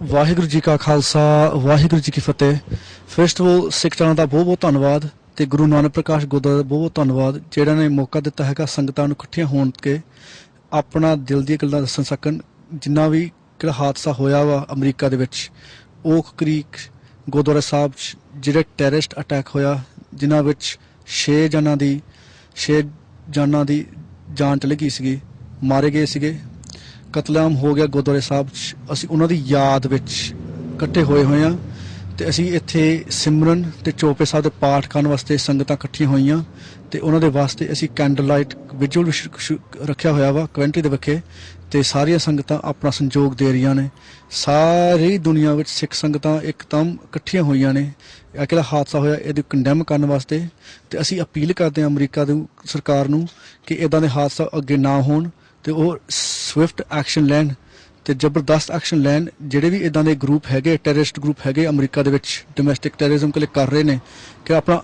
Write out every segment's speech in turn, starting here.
ਵਾਹਿਗੁਰੂ ਜੀ ਕਾ ਖਾਲਸਾ ਵਾਹਿਗੁਰੂ ਜੀ ਕੀ ਫਤਿਹ। First of all Sikh channel ਦਾ ਬਹੁਤ ਬਹੁਤ ਧੰਨਵਾਦ ਤੇ ਗੁਰੂ ਨਾਨਕ ਪ੍ਰਕਾਸ਼ ਗੁਰਦੁਆਰਾ ਦਾ ਬਹੁਤ ਬਹੁਤ ਧੰਨਵਾਦ ਜਿਹੜਾ ਨੇ ਮੌਕਾ ਦਿੱਤਾ ਹੈਗਾ ਸੰਗਤਾਂ ਨੂੰ ਇਕੱਠੀਆਂ ਹੋਣ ਕੇ ਆਪਣਾ ਦਿਲ ਦੀਆਂ ਗੱਲਾਂ ਦੱਸਣ ਸਕਣ। ਜਿੰਨਾ ਵੀ ਕਿਹੜਾ ਹਾਦਸਾ ਹੋਇਆ ਵਾ ਅਮਰੀਕਾ ਦੇ ਵਿੱਚ ਓਕ ਕ੍ਰੀਕ ਗੁਰਦੁਆਰਾ ਸਾਹਿਬ 'ਚ ਜਿਹੜੇ ਟੈਰਰਿਸਟ ਅਟੈਕ ਹੋਇਆ ਜਿਨ੍ਹਾਂ ਵਿੱਚ 6 ਜਾਨਾਂ ਦੀ ਜਾਨ ਚਲੀ ਗਈ ਸੀਗੀ, ਮਾਰੇ ਗਏ ਸੀਗੇ, ਕਤਲੇਆਮ ਹੋ ਗਿਆ ਗੁਰਦੁਆਰੇ ਸਾਹਿਬ 'ਚ। ਅਸੀਂ ਉਹਨਾਂ ਦੀ ਯਾਦ ਵਿੱਚ ਇਕੱਠੇ ਹੋਏ ਹਾਂ ਤੇ ਅਸੀਂ ਇੱਥੇ ਸਿਮਰਨ ਤੇ ਚੌਪੇ ਸਾਹਿਬ ਦੇ ਪਾਠ ਕਰਨ ਵਾਸਤੇ ਸੰਗਤਾਂ ਇਕੱਠੀਆਂ ਹੋਈਆਂ ਤੇ ਉਹਨਾਂ ਦੇ ਵਾਸਤੇ ਅਸੀਂ ਕੈਂਡਲ ਲਾਈਟ ਵਿਜੂਅਲ ਰੱਖਿਆ ਹੋਇਆ ਵਾ ਕਵੈਂਟਰੀ ਦੇ ਵਿਖੇ ਤੇ ਸਾਰੀਆਂ ਸੰਗਤਾਂ ਆਪਣਾ ਸੰਯੋਗ ਦੇ ਰਹੀਆਂ ਨੇ। ਸਾਰੀ ਦੁਨੀਆ ਵਿੱਚ ਸਿੱਖ ਸੰਗਤਾਂ ਇੱਕਦਮ ਇਕੱਠੀਆਂ ਹੋਈਆਂ ਨੇ ਇਹ ਕਿਹੜਾ ਹਾਦਸਾ ਹੋਇਆ ਇਹਦੀ ਕੰਡੈਮ ਕਰਨ ਵਾਸਤੇ ਤੇ ਅਸੀਂ ਅਪੀਲ ਕਰਦੇ ਹਾਂ ਅਮਰੀਕਾ ਦੀ ਸਰਕਾਰ ਨੂੰ ਕਿ ਇਦਾਂ ਦੇ ਹਾਦਸਾ ਅੱਗੇ ਨਾ ਹੋਣ ਤੇ ਉਹ ਸਵਿਫਟ ਐਕਸ਼ਨ ਲੈਣ ਤੇ ਜ਼ਬਰਦਸਤ ਐਕਸ਼ਨ ਲੈਣ। ਜਿਹੜੇ ਵੀ ਇਦਾਂ ਦੇ ਗਰੁੱਪ ਹੈਗੇ ਟੈਰਰਿਸਟ ਗਰੁੱਪ ਹੈਗੇ ਅਮਰੀਕਾ ਦੇ ਵਿੱਚ ਡੋਮੈਸਟਿਕ ਟੈਰਰਿਜ਼ਮ ਕੇ ਲਈ ਕਰ ਰਹੇ ਨੇ ਕਿ ਆਪਣਾ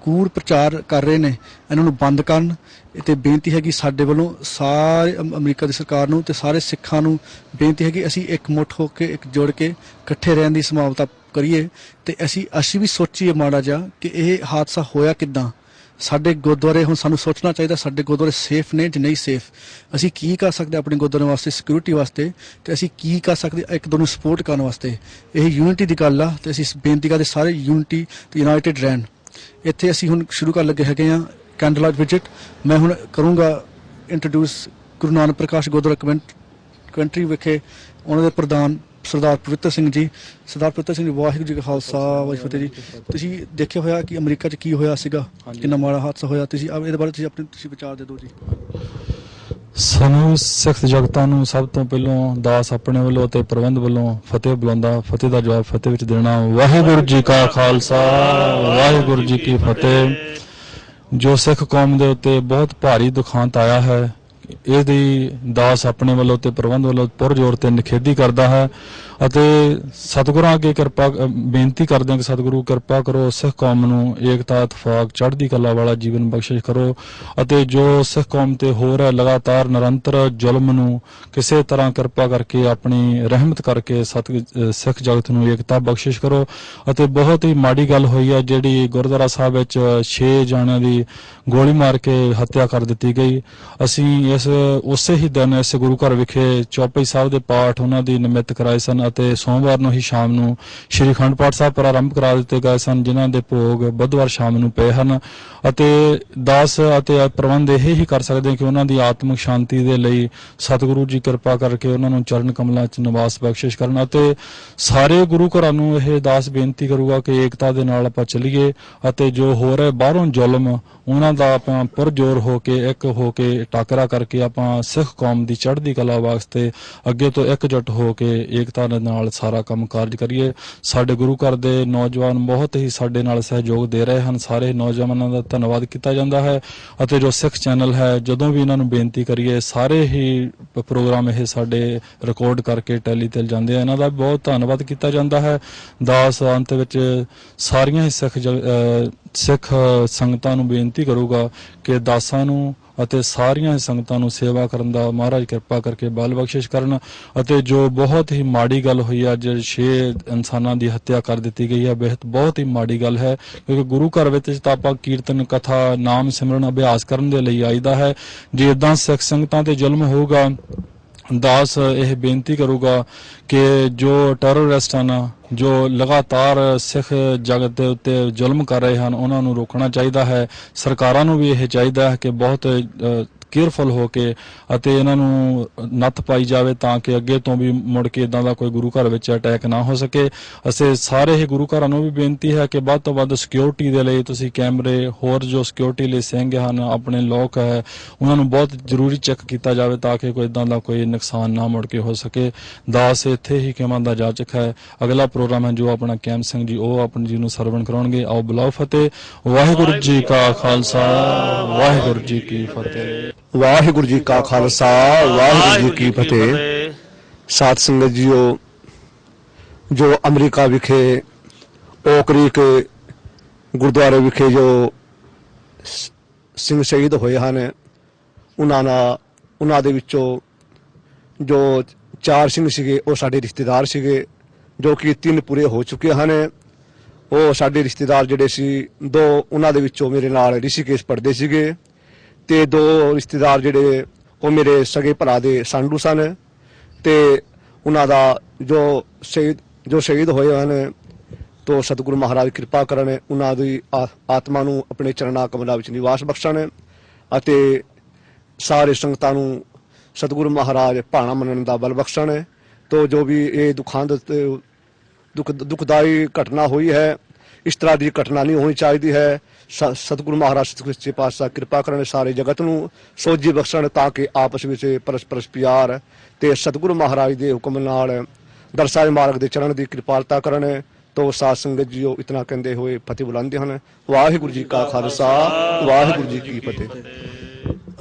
ਕੂੜ ਪ੍ਰਚਾਰ ਕਰ ਰਹੇ ਨੇ, ਇਹਨਾਂ ਨੂੰ ਬੰਦ ਕਰਨ। ਤੇ ਬੇਨਤੀ ਹੈਗੀ ਸਾਡੇ ਵੱਲੋਂ ਸਾਰੇ ਅਮਰੀਕਾ ਦੀ ਸਰਕਾਰ ਨੂੰ ਤੇ ਸਾਰੇ ਸਿੱਖਾਂ ਨੂੰ ਬੇਨਤੀ ਹੈਗੀ ਅਸੀਂ ਇਕਮੁੱਠ ਹੋ ਕੇ ਇੱਕ ਜੁੜ ਕੇ ਇਕੱਠੇ ਰਹਿਣ ਦੀ ਸੰਭਾਵਨਾ ਕਰੀਏ ਤੇ ਅਸੀਂ ਵੀ ਸੋਚੀਏ ਮਾੜਾ ਜਿਹਾ ਕਿ ਇਹ ਹਾਦਸਾ ਹੋਇਆ ਕਿੱਦਾਂ। ਸਾਡੇ ਗੁਰਦੁਆਰੇ ਹੁਣ ਸਾਨੂੰ ਸੋਚਣਾ ਚਾਹੀਦਾ ਸਾਡੇ ਗੁਰਦੁਆਰੇ ਸੇਫ ਨੇ ਜਾਂ ਨਹੀਂ ਸੇਫ, ਅਸੀਂ ਕੀ ਕਰ ਸਕਦੇ ਆਪਣੇ ਗੁਰਦੁਆਰੇ ਵਾਸਤੇ ਸਿਕਿਉਰਿਟੀ ਵਾਸਤੇ ਤੇ ਅਸੀਂ ਕੀ ਕਰ ਸਕਦੇ ਇੱਕ ਦੂਜੇ ਨੂੰ ਸਪੋਰਟ ਕਰਨ ਵਾਸਤੇ। ਇਹ ਯੂਨਿਟੀ ਦੀ ਗੱਲ ਆ ਤੇ ਅਸੀਂ ਬੇਨਤੀ ਕਰਦੇ ਸਾਰੇ ਯੂਨਿਟੀ ਤੇ ਯੂਨਾਈਟਿਡ ਰਹਿਣ। ਇੱਥੇ ਅਸੀਂ ਹੁਣ ਸ਼ੁਰੂ ਕਰਨ ਲੱਗੇ ਹੈਗੇ ਆ ਕੈਂਡਲ ਲਾਈਟ ਵਿਜ਼ਿਟ। ਮੈਂ ਹੁਣ ਕਰੂੰਗਾ ਇੰਟਰੋਡਿਊਸ ਗੁਰੂ ਨਾਨਕ ਪ੍ਰਕਾਸ਼ ਗੁਰਦੁਆਰਾ ਕਵੈਂਟਰੀ ਵਿਖੇ ਉਹਨਾਂ ਦੇ ਪ੍ਰਧਾਨ ਸਰਦਾਰ ਪਵਿੱਤਰ ਸਿੰਘ ਜੀ। ਸਰਦਾਰ ਪਵਿੱਤਰ ਸਿੰਘ ਜੀ ਵਾਹਿਗੁਰੂ ਜੀ ਕਾ ਖਾਲਸਾ ਵਾਹਿਗੁਰੂ ਫਤਿਹ ਜੀ। ਤੁਸੀਂ ਦੇਖਿਆ ਹੋਇਆ ਕਿ ਅਮਰੀਕਾ 'ਚ ਕੀ ਹੋਇਆ ਸੀਗਾ, ਕਿੰਨਾ ਮਾੜਾ ਹਾਦਸਾ ਹੋਇਆ। ਤੁਸੀਂ ਇਹਦੇ ਬਾਰੇ ਤੁਸੀਂ ਵਿਚਾਰ ਦੇ ਦਿਓ ਜੀ। ਸਾਨੂੰ ਸਿੱਖ ਜਗਤਾਂ ਨੂੰ ਸਭ ਤੋਂ ਪਹਿਲਾਂ ਦਾਸ ਆਪਣੇ ਵੱਲੋਂ ਤੇ ਪ੍ਰਬੰਧ ਵੱਲੋਂ ਫਤਿਹ ਬੁਲਾਉਂਦਾ, ਫਤਿਹ ਦਾ ਜਵਾਬ ਫਤਿਹ ਵਿੱਚ ਦੇਣਾ। ਵਾਹਿਗੁਰੂ ਜੀ ਕਾ ਖਾਲਸਾ ਵਾਹਿਗੁਰੂ ਜੀ ਕੀ ਫਤਿਹ। ਜੋ ਸਿੱਖ ਕੌਮ ਦੇ ਉੱਤੇ ਬਹੁਤ ਭਾਰੀ ਦੁਖਾਂਤ ਆਇਆ ਹੈ ਇਹਦੀ ਦਾਸ ਆਪਣੇ ਵੱਲੋਂ ਤੇ ਪ੍ਰਬੰਧ ਵੱਲੋਂ ਪੁਰਜ਼ੋਰ ਤੇ ਨਿਖੇਧੀ ਕਰਦਾ ਹੈ ਅਤੇ ਸਤਿਗੁਰਾਂ ਅੱਗੇ ਕਿਰਪਾ ਬੇਨਤੀ ਕਰਦੇ ਹਾਂ ਕਿ ਸਤਿਗੁਰੂ ਕਿਰਪਾ ਕਰੋ ਸਿੱਖ ਕੌਮ ਨੂੰ ਏਕਤਾ ਇਤਫਾਕ ਚੜ੍ਹਦੀ ਕਲਾ ਵਾਲਾ ਜੀਵਨ ਬਖਸ਼ਿਸ਼ ਕਰੋ ਅਤੇ ਜੋ ਸਿੱਖ ਕੌਮ ਤੇ ਹੋ ਰਿਹਾ ਲਗਾਤਾਰ ਨਿਰੰਤਰ ਜ਼ੁਲਮ ਨੂੰ ਕਿਸੇ ਤਰ੍ਹਾਂ ਕਿਰਪਾ ਕਰਕੇ ਆਪਣੀ ਰਹਿਮਤ ਕਰਕੇ ਸਿੱਖ ਜਗਤ ਨੂੰ ਏਕਤਾ ਬਖਸ਼ਿਸ਼ ਕਰੋ। ਅਤੇ ਬਹੁਤ ਹੀ ਮਾੜੀ ਗੱਲ ਹੋਈ ਹੈ ਜਿਹੜੀ ਗੁਰਦੁਆਰਾ ਸਾਹਿਬ ਵਿੱਚ 6 ਜਣਿਆਂ ਦੀ ਗੋਲੀ ਮਾਰ ਕੇ ਹੱਤਿਆ ਕਰ ਦਿੱਤੀ ਗਈ। ਅਸੀਂ ਉਸੇ ਹੀ ਦਿਨ ਇਸ ਗੁਰੂ ਘਰ ਵਿਖੇ ਚੌਪਈ ਸਾਹਿਬ ਦੇ ਪਾਠ ਉਹਨਾਂ ਦੀ ਨਿਮਿਤ ਕਰਾਏ ਸਨ ਅਤੇ ਸੋਮਵਾਰ ਨੂੰ ਹੀ ਸ਼ਾਮ ਨੂੰ ਸ਼੍ਰੀ ਅਖੰਡ ਪਾਠ ਸਾਹਿਬ ਪ੍ਰਾਰੰਭ ਕਰਾ ਦਿੱਤੇ ਗਏ ਸਨ ਜਿਨ੍ਹਾਂ ਦੇ ਭੋਗ ਬੁੱਧਵਾਰ ਸ਼ਾਮ ਨੂੰ ਪਏ ਹਨ। ਅਤੇ ਦਾਸ ਅਤੇ ਪ੍ਰਬੰਧ ਇਹ ਹੀ ਕਰ ਸਕਦੇ ਕਿ ਉਹਨਾਂ ਦੀ ਆਤਮਿਕ ਸ਼ਾਂਤੀ ਦੇ ਲਈ ਸਤਿਗੁਰੂ ਜੀ ਕਿਰਪਾ ਕਰਕੇ ਉਹਨਾਂ ਨੂੰ ਚਰਨ ਕਮਲਾਂ 'ਚ ਨਿਵਾਸ ਬਖਸ਼ਿਸ਼ ਕਰਨ ਅਤੇ ਸਾਰੇ ਗੁਰੂ ਘਰਾਂ ਨੂੰ ਇਹ ਦਾਸ ਬੇਨਤੀ ਕਰੂਗਾ ਕਿ ਏਕਤਾ ਦੇ ਨਾਲ ਆਪਾਂ ਚੱਲੀਏ ਅਤੇ ਜੋ ਹੋ ਰਿਹਾ ਬਾਹਰੋਂ ਜ਼ੁਲਮ ਉਹਨਾਂ ਦਾ ਆਪਾਂ ਪੁਰਜ਼ੋਰ ਹੋ ਕੇ ਇੱਕ ਹੋ ਕੇ ਟਾਕਰਾ ਕਰਕੇ ਆਪਾਂ ਸਿੱਖ ਕੌਮ ਦੀ ਚੜ੍ਹਦੀ ਕਲਾ ਵਾਸਤੇ ਅੱਗੇ ਤੋਂ ਇਕਜੁੱਟ ਹੋ ਕੇ ਏਕਤਾ ਦੇ ਨਾਲ ਸਾਰਾ ਕੰਮ ਕਾਰਜ ਕਰੀਏ। ਸਾਡੇ ਗੁਰੂ ਘਰ ਦੇ ਨੌਜਵਾਨ ਬਹੁਤ ਹੀ ਸਾਡੇ ਨਾਲ ਸਹਿਯੋਗ ਦੇ ਰਹੇ ਹਨ। ਸਾਰੇ ਨੌਜਵਾਨਾਂ ਦਾ ਧੰਨਵਾਦ ਕੀਤਾ ਜਾਂਦਾ ਹੈ ਅਤੇ ਜੋ ਸਿੱਖ ਚੈਨਲ ਹੈ ਜਦੋਂ ਵੀ ਇਹਨਾਂ ਨੂੰ ਬੇਨਤੀ ਕਰੀਏ ਸਾਰੇ ਹੀ ਪ੍ਰੋਗਰਾਮ ਇਹ ਸਾਡੇ ਰਿਕਾਰਡ ਕਰਕੇ ਟੈਲੀ ਤੇ ਜਾਂਦੇ ਆ, ਇਹਨਾਂ ਦਾ ਬਹੁਤ ਧੰਨਵਾਦ ਕੀਤਾ ਜਾਂਦਾ ਹੈ। ਦਾਸ ਅੰਤ ਵਿੱਚ ਸਾਰੀਆਂ ਹੀ ਸਿੱਖ ਸੰਗਤਾਂ ਨੂੰ ਬੇਨਤੀ ਕਰੂਗਾ ਕਿ ਦਾਸਾਂ ਨੂੰ ਅਤੇ ਸਾਰੀਆਂ ਸੰਗਤਾਂ ਨੂੰ ਸੇਵਾ ਕਰਨ ਦਾ ਮਹਾਰਾਜ ਕਿਰਪਾ ਕਰਕੇ ਬਲ ਬਖਸ਼ਿਸ਼ ਕਰਨ। ਅਤੇ ਜੋ ਬਹੁਤ ਹੀ ਮਾੜੀ ਗੱਲ ਹੋਈ ਹੈ ਜੇ 6 ਇਨਸਾਨਾਂ ਦੀ ਹੱਤਿਆ ਕਰ ਦਿੱਤੀ ਗਈ ਹੈ ਬਹੁਤ ਹੀ ਮਾੜੀ ਗੱਲ ਹੈ ਕਿਉਂਕਿ ਗੁਰੂ ਘਰ ਵਿੱਚ ਤਾਂ ਆਪਾਂ ਕੀਰਤਨ ਕਥਾ ਨਾਮ ਸਿਮਰਨ ਅਭਿਆਸ ਕਰਨ ਦੇ ਲਈ ਆਈਦਾ ਹੈ। ਜੇ ਇੱਦਾਂ ਸਿੱਖ ਸੰਗਤਾਂ ਤੇ ਜ਼ੁਲਮ ਹੋਊਗਾ ਦਾਸ ਇਹ ਬੇਨਤੀ ਕਰੂਗਾ ਕਿ ਜੋ ਟੈਰਰਿਸਟ ਹਨ ਜੋ ਲਗਾਤਾਰ ਸਿੱਖ ਜਗਤ ਦੇ ਉੱਤੇ ਜ਼ੁਲਮ ਕਰ ਰਹੇ ਹਨ ਉਹਨਾਂ ਨੂੰ ਰੋਕਣਾ ਚਾਹੀਦਾ ਹੈ। ਸਰਕਾਰਾਂ ਨੂੰ ਵੀ ਇਹ ਚਾਹੀਦਾ ਹੈ ਕਿ ਬਹੁਤ ਕੇਅਰਫੁਲ ਹੋ ਕੇ ਅਤੇ ਇਹਨਾਂ ਨੂੰ ਨੱਥ ਪਾਈ ਜਾਵੇ ਤਾਂ ਕਿ ਅੱਗੇ ਤੋਂ ਵੀ ਮੁੜ ਕੇ ਇਦਾਂ ਦਾ ਕੋਈ ਗੁਰੂ ਘਰ ਵਿੱਚ ਅਟੈਕ ਨਾ ਹੋ ਸਕੇ। ਅਸੀਂ ਸਾਰੇ ਹੀ ਗੁਰੂ ਘਰਾਂ ਨੂੰ ਵੀ ਬੇਨਤੀ ਹੈ ਕਿ ਵੱਧ ਤੋਂ ਵੱਧ ਸਿਕਿਉਰਿਟੀ ਦੇ ਲਈ ਤੁਸੀਂ ਕੈਮਰੇ ਹੋਰ ਜੋ ਸਿਕਿਉਰਿਟੀ ਲਈ ਸਿੰਘ ਹਨ ਆਪਣੇ ਲੋਕ ਹੈ ਉਹਨਾਂ ਨੂੰ ਬਹੁਤ ਜ਼ਰੂਰੀ ਚੈੱਕ ਕੀਤਾ ਜਾਵੇ ਤਾਂ ਕਿ ਕੋਈ ਇਦਾਂ ਦਾ ਕੋਈ ਨੁਕਸਾਨ ਨਾ ਮੁੜ ਕੇ ਹੋ ਸਕੇ। ਦਾਸ ਇੱਥੇ ਹੀ ਕਿਮਾਂ ਦਾ ਜਾਚਕ ਹੈ। ਅਗਲਾ ਪ੍ਰੋਗਰਾਮ ਹੈ ਜੋ ਆਪਣਾ ਕੈਮ ਸਿੰਘ ਜੀ ਉਹ ਆਪਣੇ ਜੀ ਨੂੰ ਸਰਵਣ ਕਰਾਉਣਗੇ। ਆਓ ਬੁਲਾਓ ਫਤਿਹ। ਵਾਹਿਗੁਰੂ ਜੀ ਕਾ ਖਾਲਸਾ ਵਾਹਿਗੁਰੂ ਜੀ ਕੀ ਫਤਿਹ। ਵਾਹਿਗੁਰੂ ਜੀ ਕਾ ਖਾਲਸਾ ਵਾਹਿਗੁਰੂ ਜੀ ਕੀ ਫਤਿਹ। ਸਾਧ ਸੰਗਤ ਜੀਓ, ਜੋ ਅਮਰੀਕਾ ਵਿਖੇ ਓਕ ਕ੍ਰੀਕ ਗੁਰਦੁਆਰੇ ਵਿਖੇ ਜੋ ਸਿੰਘ ਸ਼ਹੀਦ ਹੋਏ ਹਨ ਉਹਨਾਂ ਦੇ ਵਿੱਚੋਂ ਜੋ 4 ਸਿੰਘ ਸੀਗੇ ਉਹ ਸਾਡੇ ਰਿਸ਼ਤੇਦਾਰ ਸੀਗੇ ਜੋ ਕਿ 3 ਪੂਰੇ ਹੋ ਚੁੱਕੇ ਹਨ। ਉਹ ਸਾਡੇ ਰਿਸ਼ਤੇਦਾਰ ਜਿਹੜੇ ਸੀ 2 ਉਹਨਾਂ ਦੇ ਵਿੱਚੋਂ ਮੇਰੇ ਨਾਲ ਰਿਸ਼ੀਕੇਸ਼ ਪੜ੍ਹਦੇ ਸੀਗੇ ਤੇ 2 ਰਿਸ਼ਤੇਦਾਰ ਜਿਹੜੇ ਉਹ ਮੇਰੇ ਸਗੇ ਭਰਾ ਦੇ ਸੰਡੂ ਸਨ ਤੇ ਉਹਨਾਂ ਦਾ ਜੋ ਸ਼ਹੀਦ ਹੋਏ ਹਨ। ਤੋ ਸਤਿਗੁਰੂ ਮਹਾਰਾਜ ਕਿਰਪਾ ਕਰਨ ਉਹਨਾਂ ਦੀ ਆਤਮਾ ਨੂੰ ਆਪਣੇ ਚਰਨਾਂ ਕਮਲਾਂ ਵਿੱਚ ਨਿਵਾਸ ਬਖਸ਼ਣ ਅਤੇ ਸਾਰੇ ਸੰਗਤਾਂ ਨੂੰ ਸਤਿਗੁਰੂ ਮਹਾਰਾਜ ਭਾਣਾ ਮੰਨਣ ਦਾ ਬਲ ਬਖਸ਼ਣ। ਤੋ ਜੋ ਵੀ ਇਹ ਦੁਖਦਾਈ ਘਟਨਾ ਹੋਈ ਹੈ, ਇਸ ਤਰ੍ਹਾਂ ਦੀ ਘਟਨਾ ਨਹੀਂ ਹੋਣੀ ਚਾਹੀਦੀ ਹੈ। ਸਤਿਗੁਰੂ ਮਹਾਰਾਜ ਸੱਚੇ ਪਾਤਸ਼ਾਹ ਕਿਰਪਾ ਕਰਨ ਸਾਰੇ ਜਗਤ ਨੂੰ ਸੋਝੀ ਬਖਸ਼ਣ ਤਾਂ ਕਿ ਆਪਸ ਵਿੱਚ ਪਰਸਪਰ ਪਿਆਰ ਤੇ ਸਤਿਗੁਰੂ ਮਹਾਰਾਜ ਦੇ ਹੁਕਮ ਨਾਲ ਦਰਸਾਏ ਮਾਰਗ ਦੇ ਚਰਨ ਦੀ ਕਿਰਪਾਲਤਾ ਕਰਨ। ਤੋ ਸਾਧ ਸੰਗਤ ਜੀਓ ਇਤਨਾ ਕਹਿੰਦੇ ਹੋਏ ਫਤਿਹ ਬੁਲਾਉਂਦੇ ਹਨ। ਵਾਹਿਗੁਰੂ ਜੀ ਕਾ ਖਾਲਸਾ, ਵਾਹਿਗੁਰੂ ਜੀ ਕੀ ਫਤਿਹ।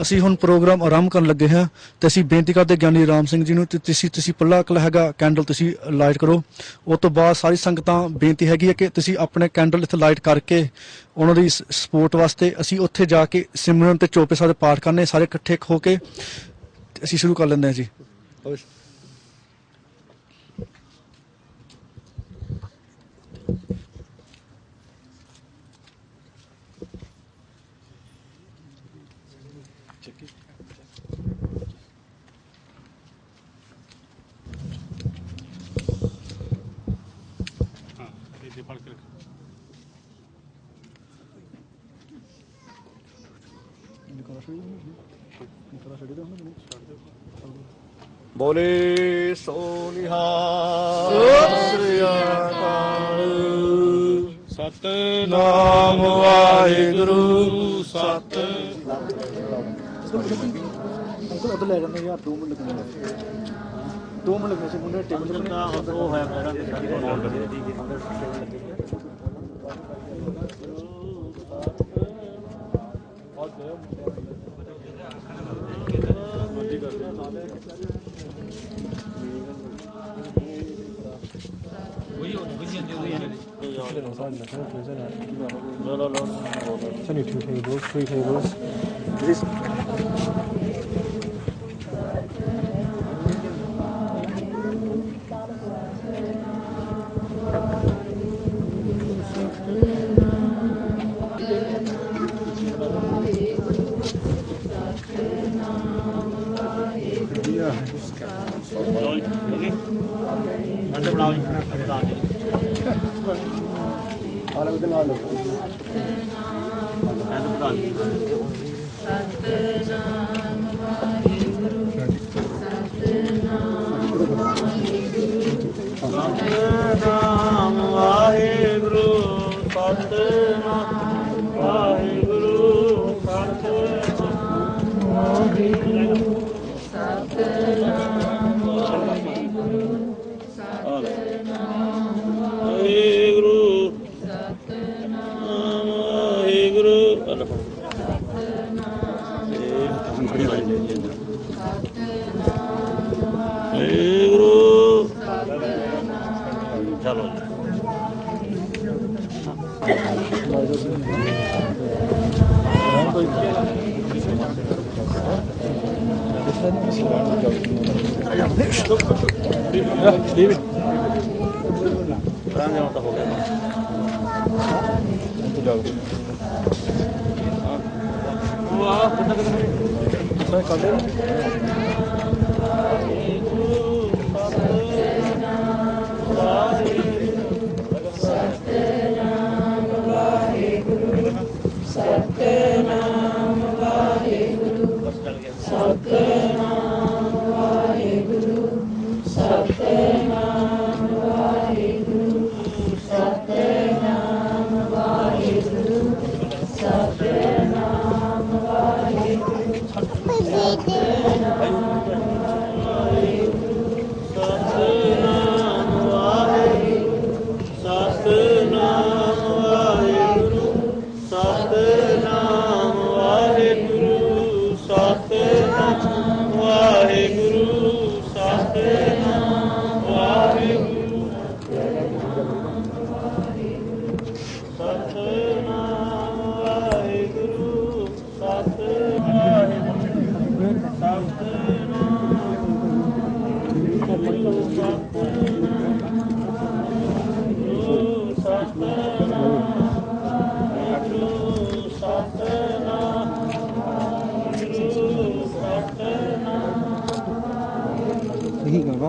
ਅਸੀਂ ਹੁਣ ਪ੍ਰੋਗਰਾਮ ਆਰੰਭ ਕਰਨ ਲੱਗੇ ਹਾਂ ਤੇ ਅਸੀਂ ਬੇਨਤੀ ਕਰਦੇ ਗਿਆਨੀ ਰਾਮ ਸਿੰਘ ਜੀ ਨੂੰ ਤੇ ਤੁਸੀਂ ਪੱਲਾ ਹੈਗਾ ਕੈਂਡਲ ਤੁਸੀਂ ਲਾਈਟ ਕਰੋ। ਉਸ ਤੋਂ ਬਾਅਦ ਸਾਰੀ ਸੰਗਤਾਂ ਬੇਨਤੀ ਹੈਗੀ ਹੈ ਕਿ ਤੁਸੀਂ ਆਪਣੇ ਕੈਂਡਲ ਇੱਥੇ ਲਾਈਟ ਕਰਕੇ ਉਹਨਾਂ ਦੀ ਸਪੋਰਟ ਵਾਸਤੇ ਅਸੀਂ ਉੱਥੇ ਜਾ ਕੇ ਸਿਮਰਨ ਤੇ ਚੌਪੇ ਸਾਹਿਬ ਦੇ ਪਾਠ ਕਰਨੇ ਸਾਰੇ ਇਕੱਠੇ ਹੋ ਕੇ ਅਸੀਂ ਸ਼ੁਰੂ ਕਰ ਲੈਂਦੇ ਹਾਂ ਜੀ। ਬੋਲੇ ਸੋ ਨਿਹਾਲ। ਸਤਿਨਾਮ ਵਾਹਿਗੁਰੂ ਸਤ ਉਧਰ ਲੈ ਜਾਂਦੇ ਯਾਰ 2 ਮਿੰਟ ਲੱਗਣੇ 2 ਮਿੰਟ ਲੱਗਣੇ ਸੀ ਮੁੰਡੇ ਟੇਬਲ ਤੇ ਉਹ ਹੋਇਆ ਮੇਰਾ Only 2 tables, 3 tables.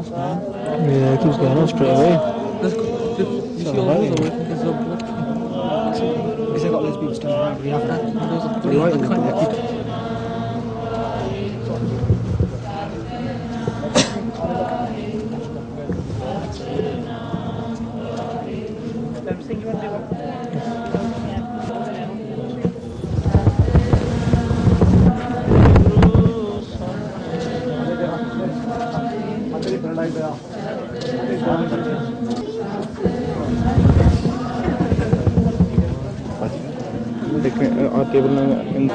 Yeah, who's going on straight away? Let's go. You see all those away because I got those people standing around. We have that. Table in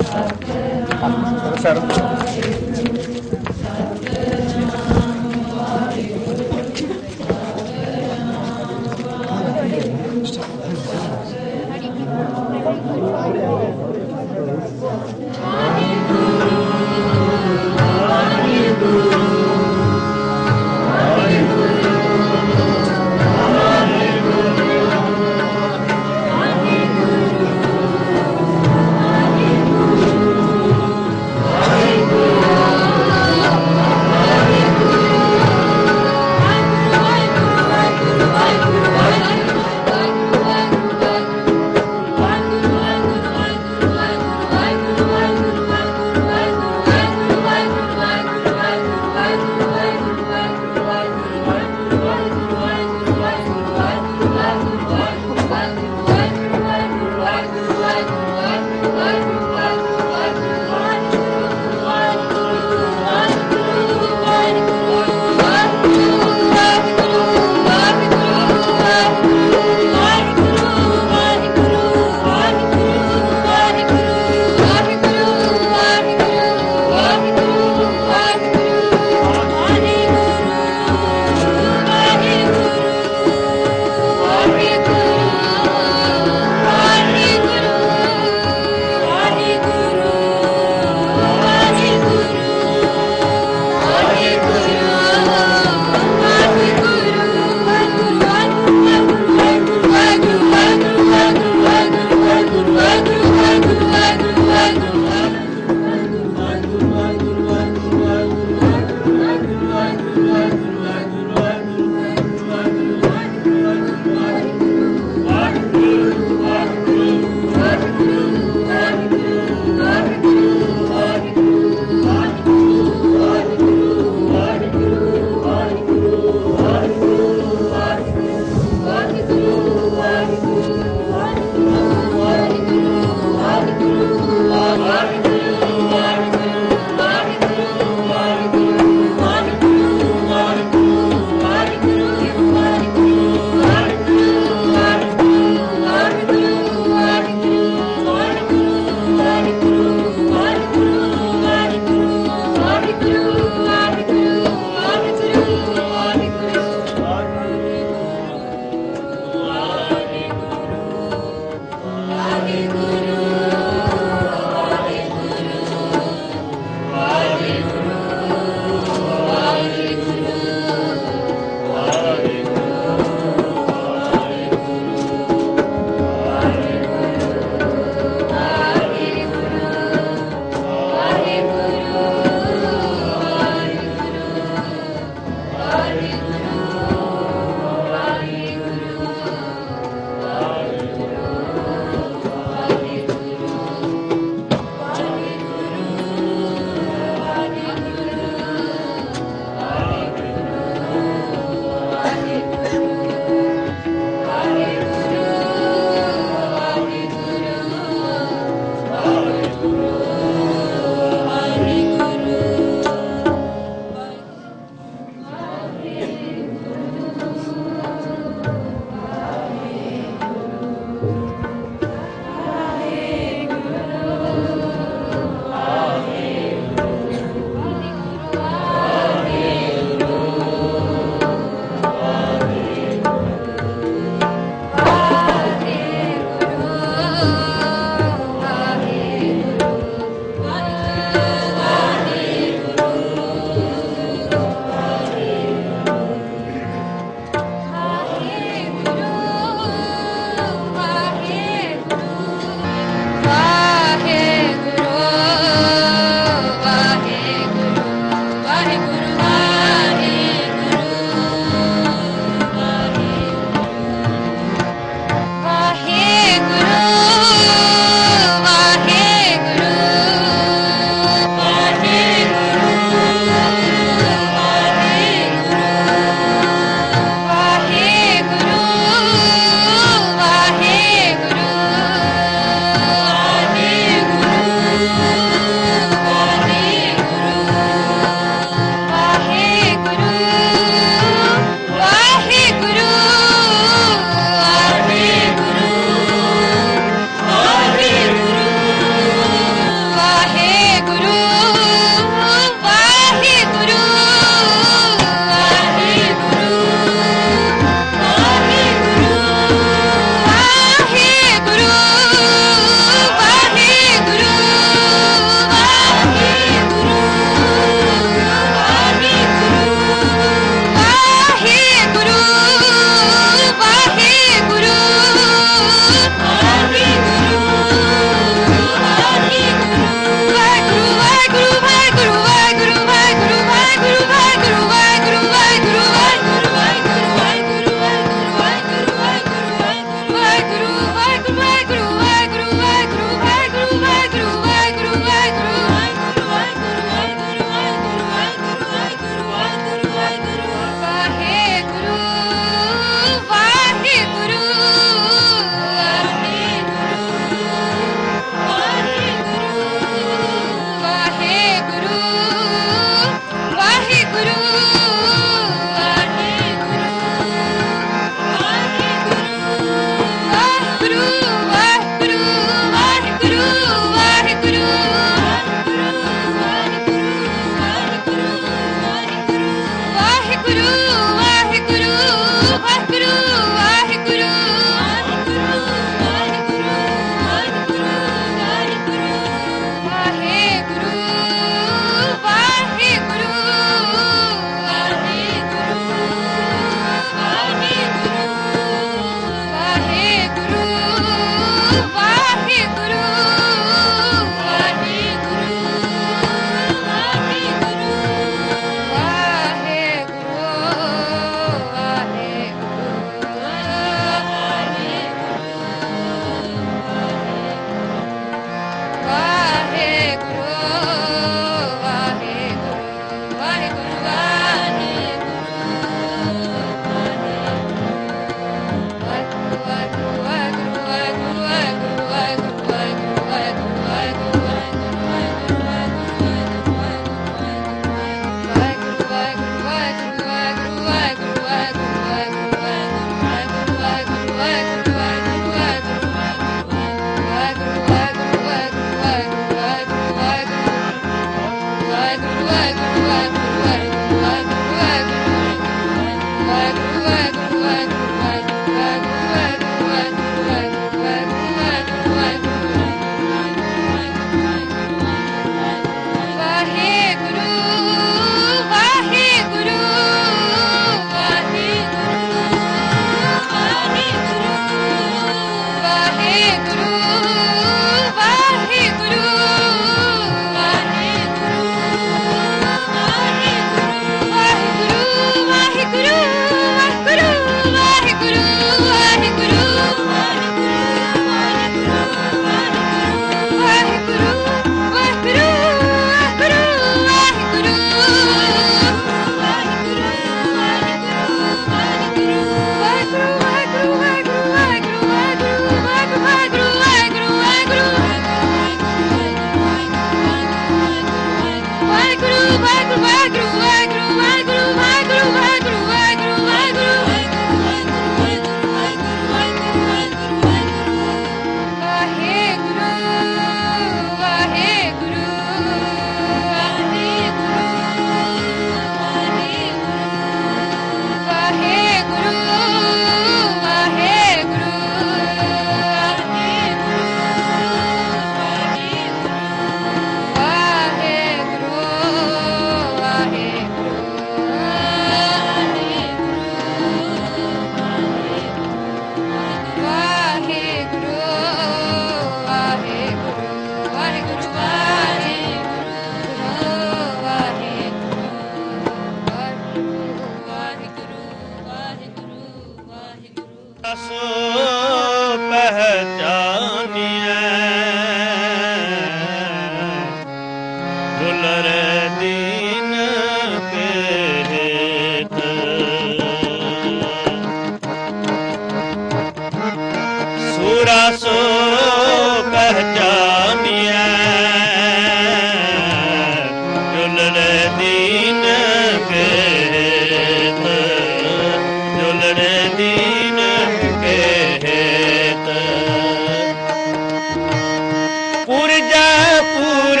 पूर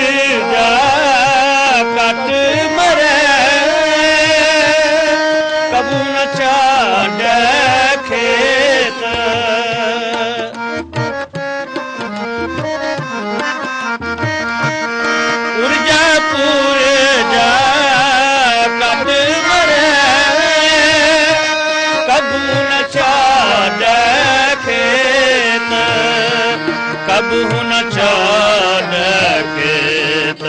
जा cut मरे कबू न छाड़े खेत उर्जा पूर जा कट मरे कबू न छाड़े खेत कबू न छाड़े खेत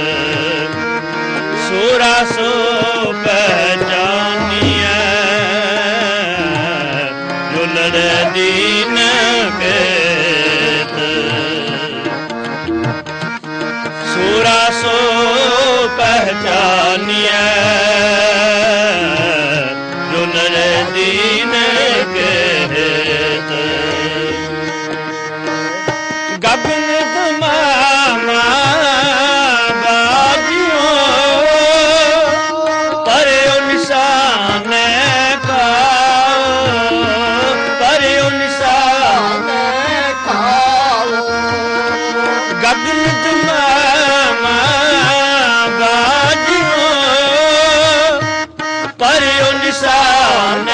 सूरा सो पहचानिए जुलड़ दीन खेत सूरा सो पहचानिए जुलड़ दीन खेत गगन धमामा बाजियों पर निशान का पर निशान गगन धमामा बाजियों पर निशान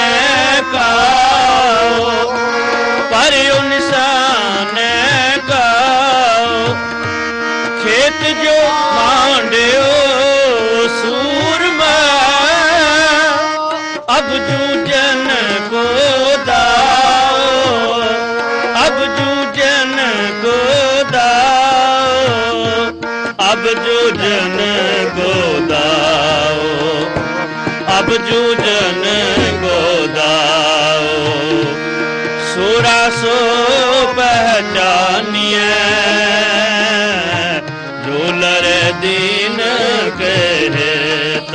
का पर निशान का खेत जो मांडियो सूर में अब जूझन को दाओ अब जूझन को दाओ अब जूझन को दाओ अब जूझन को दाओ सूरा सो पहचानिए झूलड़ दीन कहत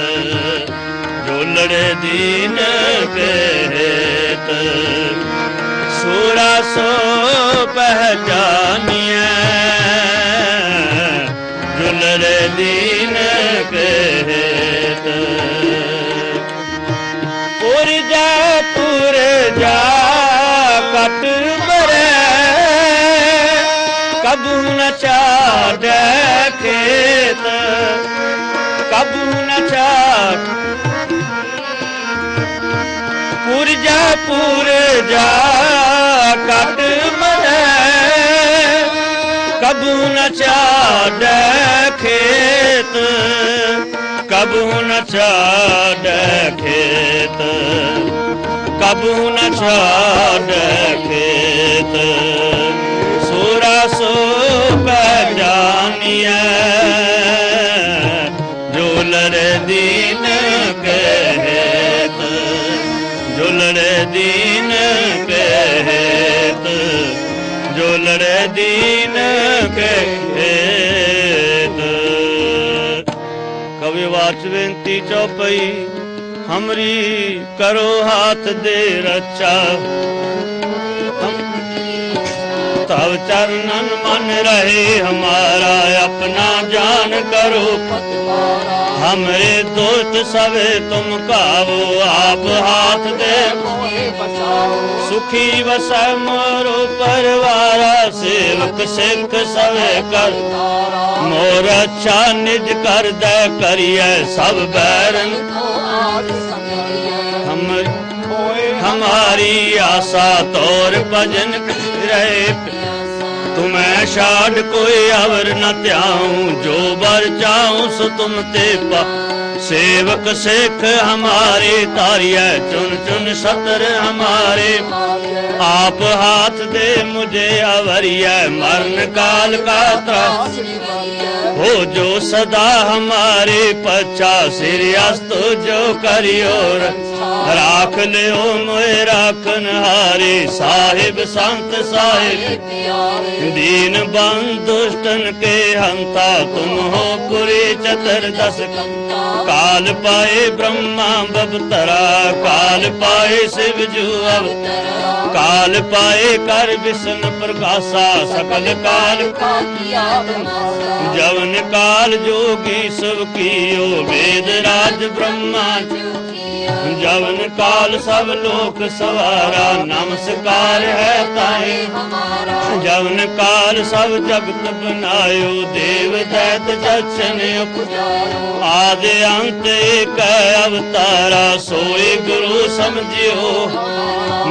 झूलड़ दीन कहत सूरा सो पहचानिए झूलड़ दीन कहत पुर जा कट मरे कबू न छाड़े खेत कबू न छाड़ पुर जा कट मरे कबू न छाड़े खेत कबू न छाड़े खेत कबू न छाड़े खेत सूरा सो पहचानिए झूलड़ दीन कहत झूलड़ दीन कहत झूलड़ दीन कहत कवि वाच बेनती चौपई हमरी करो हाथ दे रक्षा तब चरणन मन रहे हमारा अपना जान करो हमरे दोस्त सवे तुम कावो आप हाथ दे सुखी वसै मोरो परवारा सेवक सिख सवे कर मोर अच्छा निज कर दे करिए सब बैरन हमारी आशा तौर भजन रहे तुम्हें शाड कोई अवर न त्याऊं जो बर चाहूं सो तुम ते पा सेवक सिख हमारे तारिया चुन चुन सतर हमारे आप हाथ दे मुझे अवरिया मरण काल का त्रास हो जो सदा हमारे पच्छा सिरियस्त जो करियो राख लियो मोए राखन हारे साहिब संत साहिब दीन बंद दुष्टन के हंता तुम हो पुरी चतुर्दश काल पाए ब्रह्मा बबतरा काल पाए शिव जू काल पाए कर विष्णु प्रकाशा सकल काल जवन जवन काल जोगी सब कियो वेद राज ब्रह्मा जवन काल सब लोक सवारा नमस्कार है ताहे जवन काल सब जगत बनायो देव दैत जचन आदि अंत एक अवतारा सोई गुरु समझियो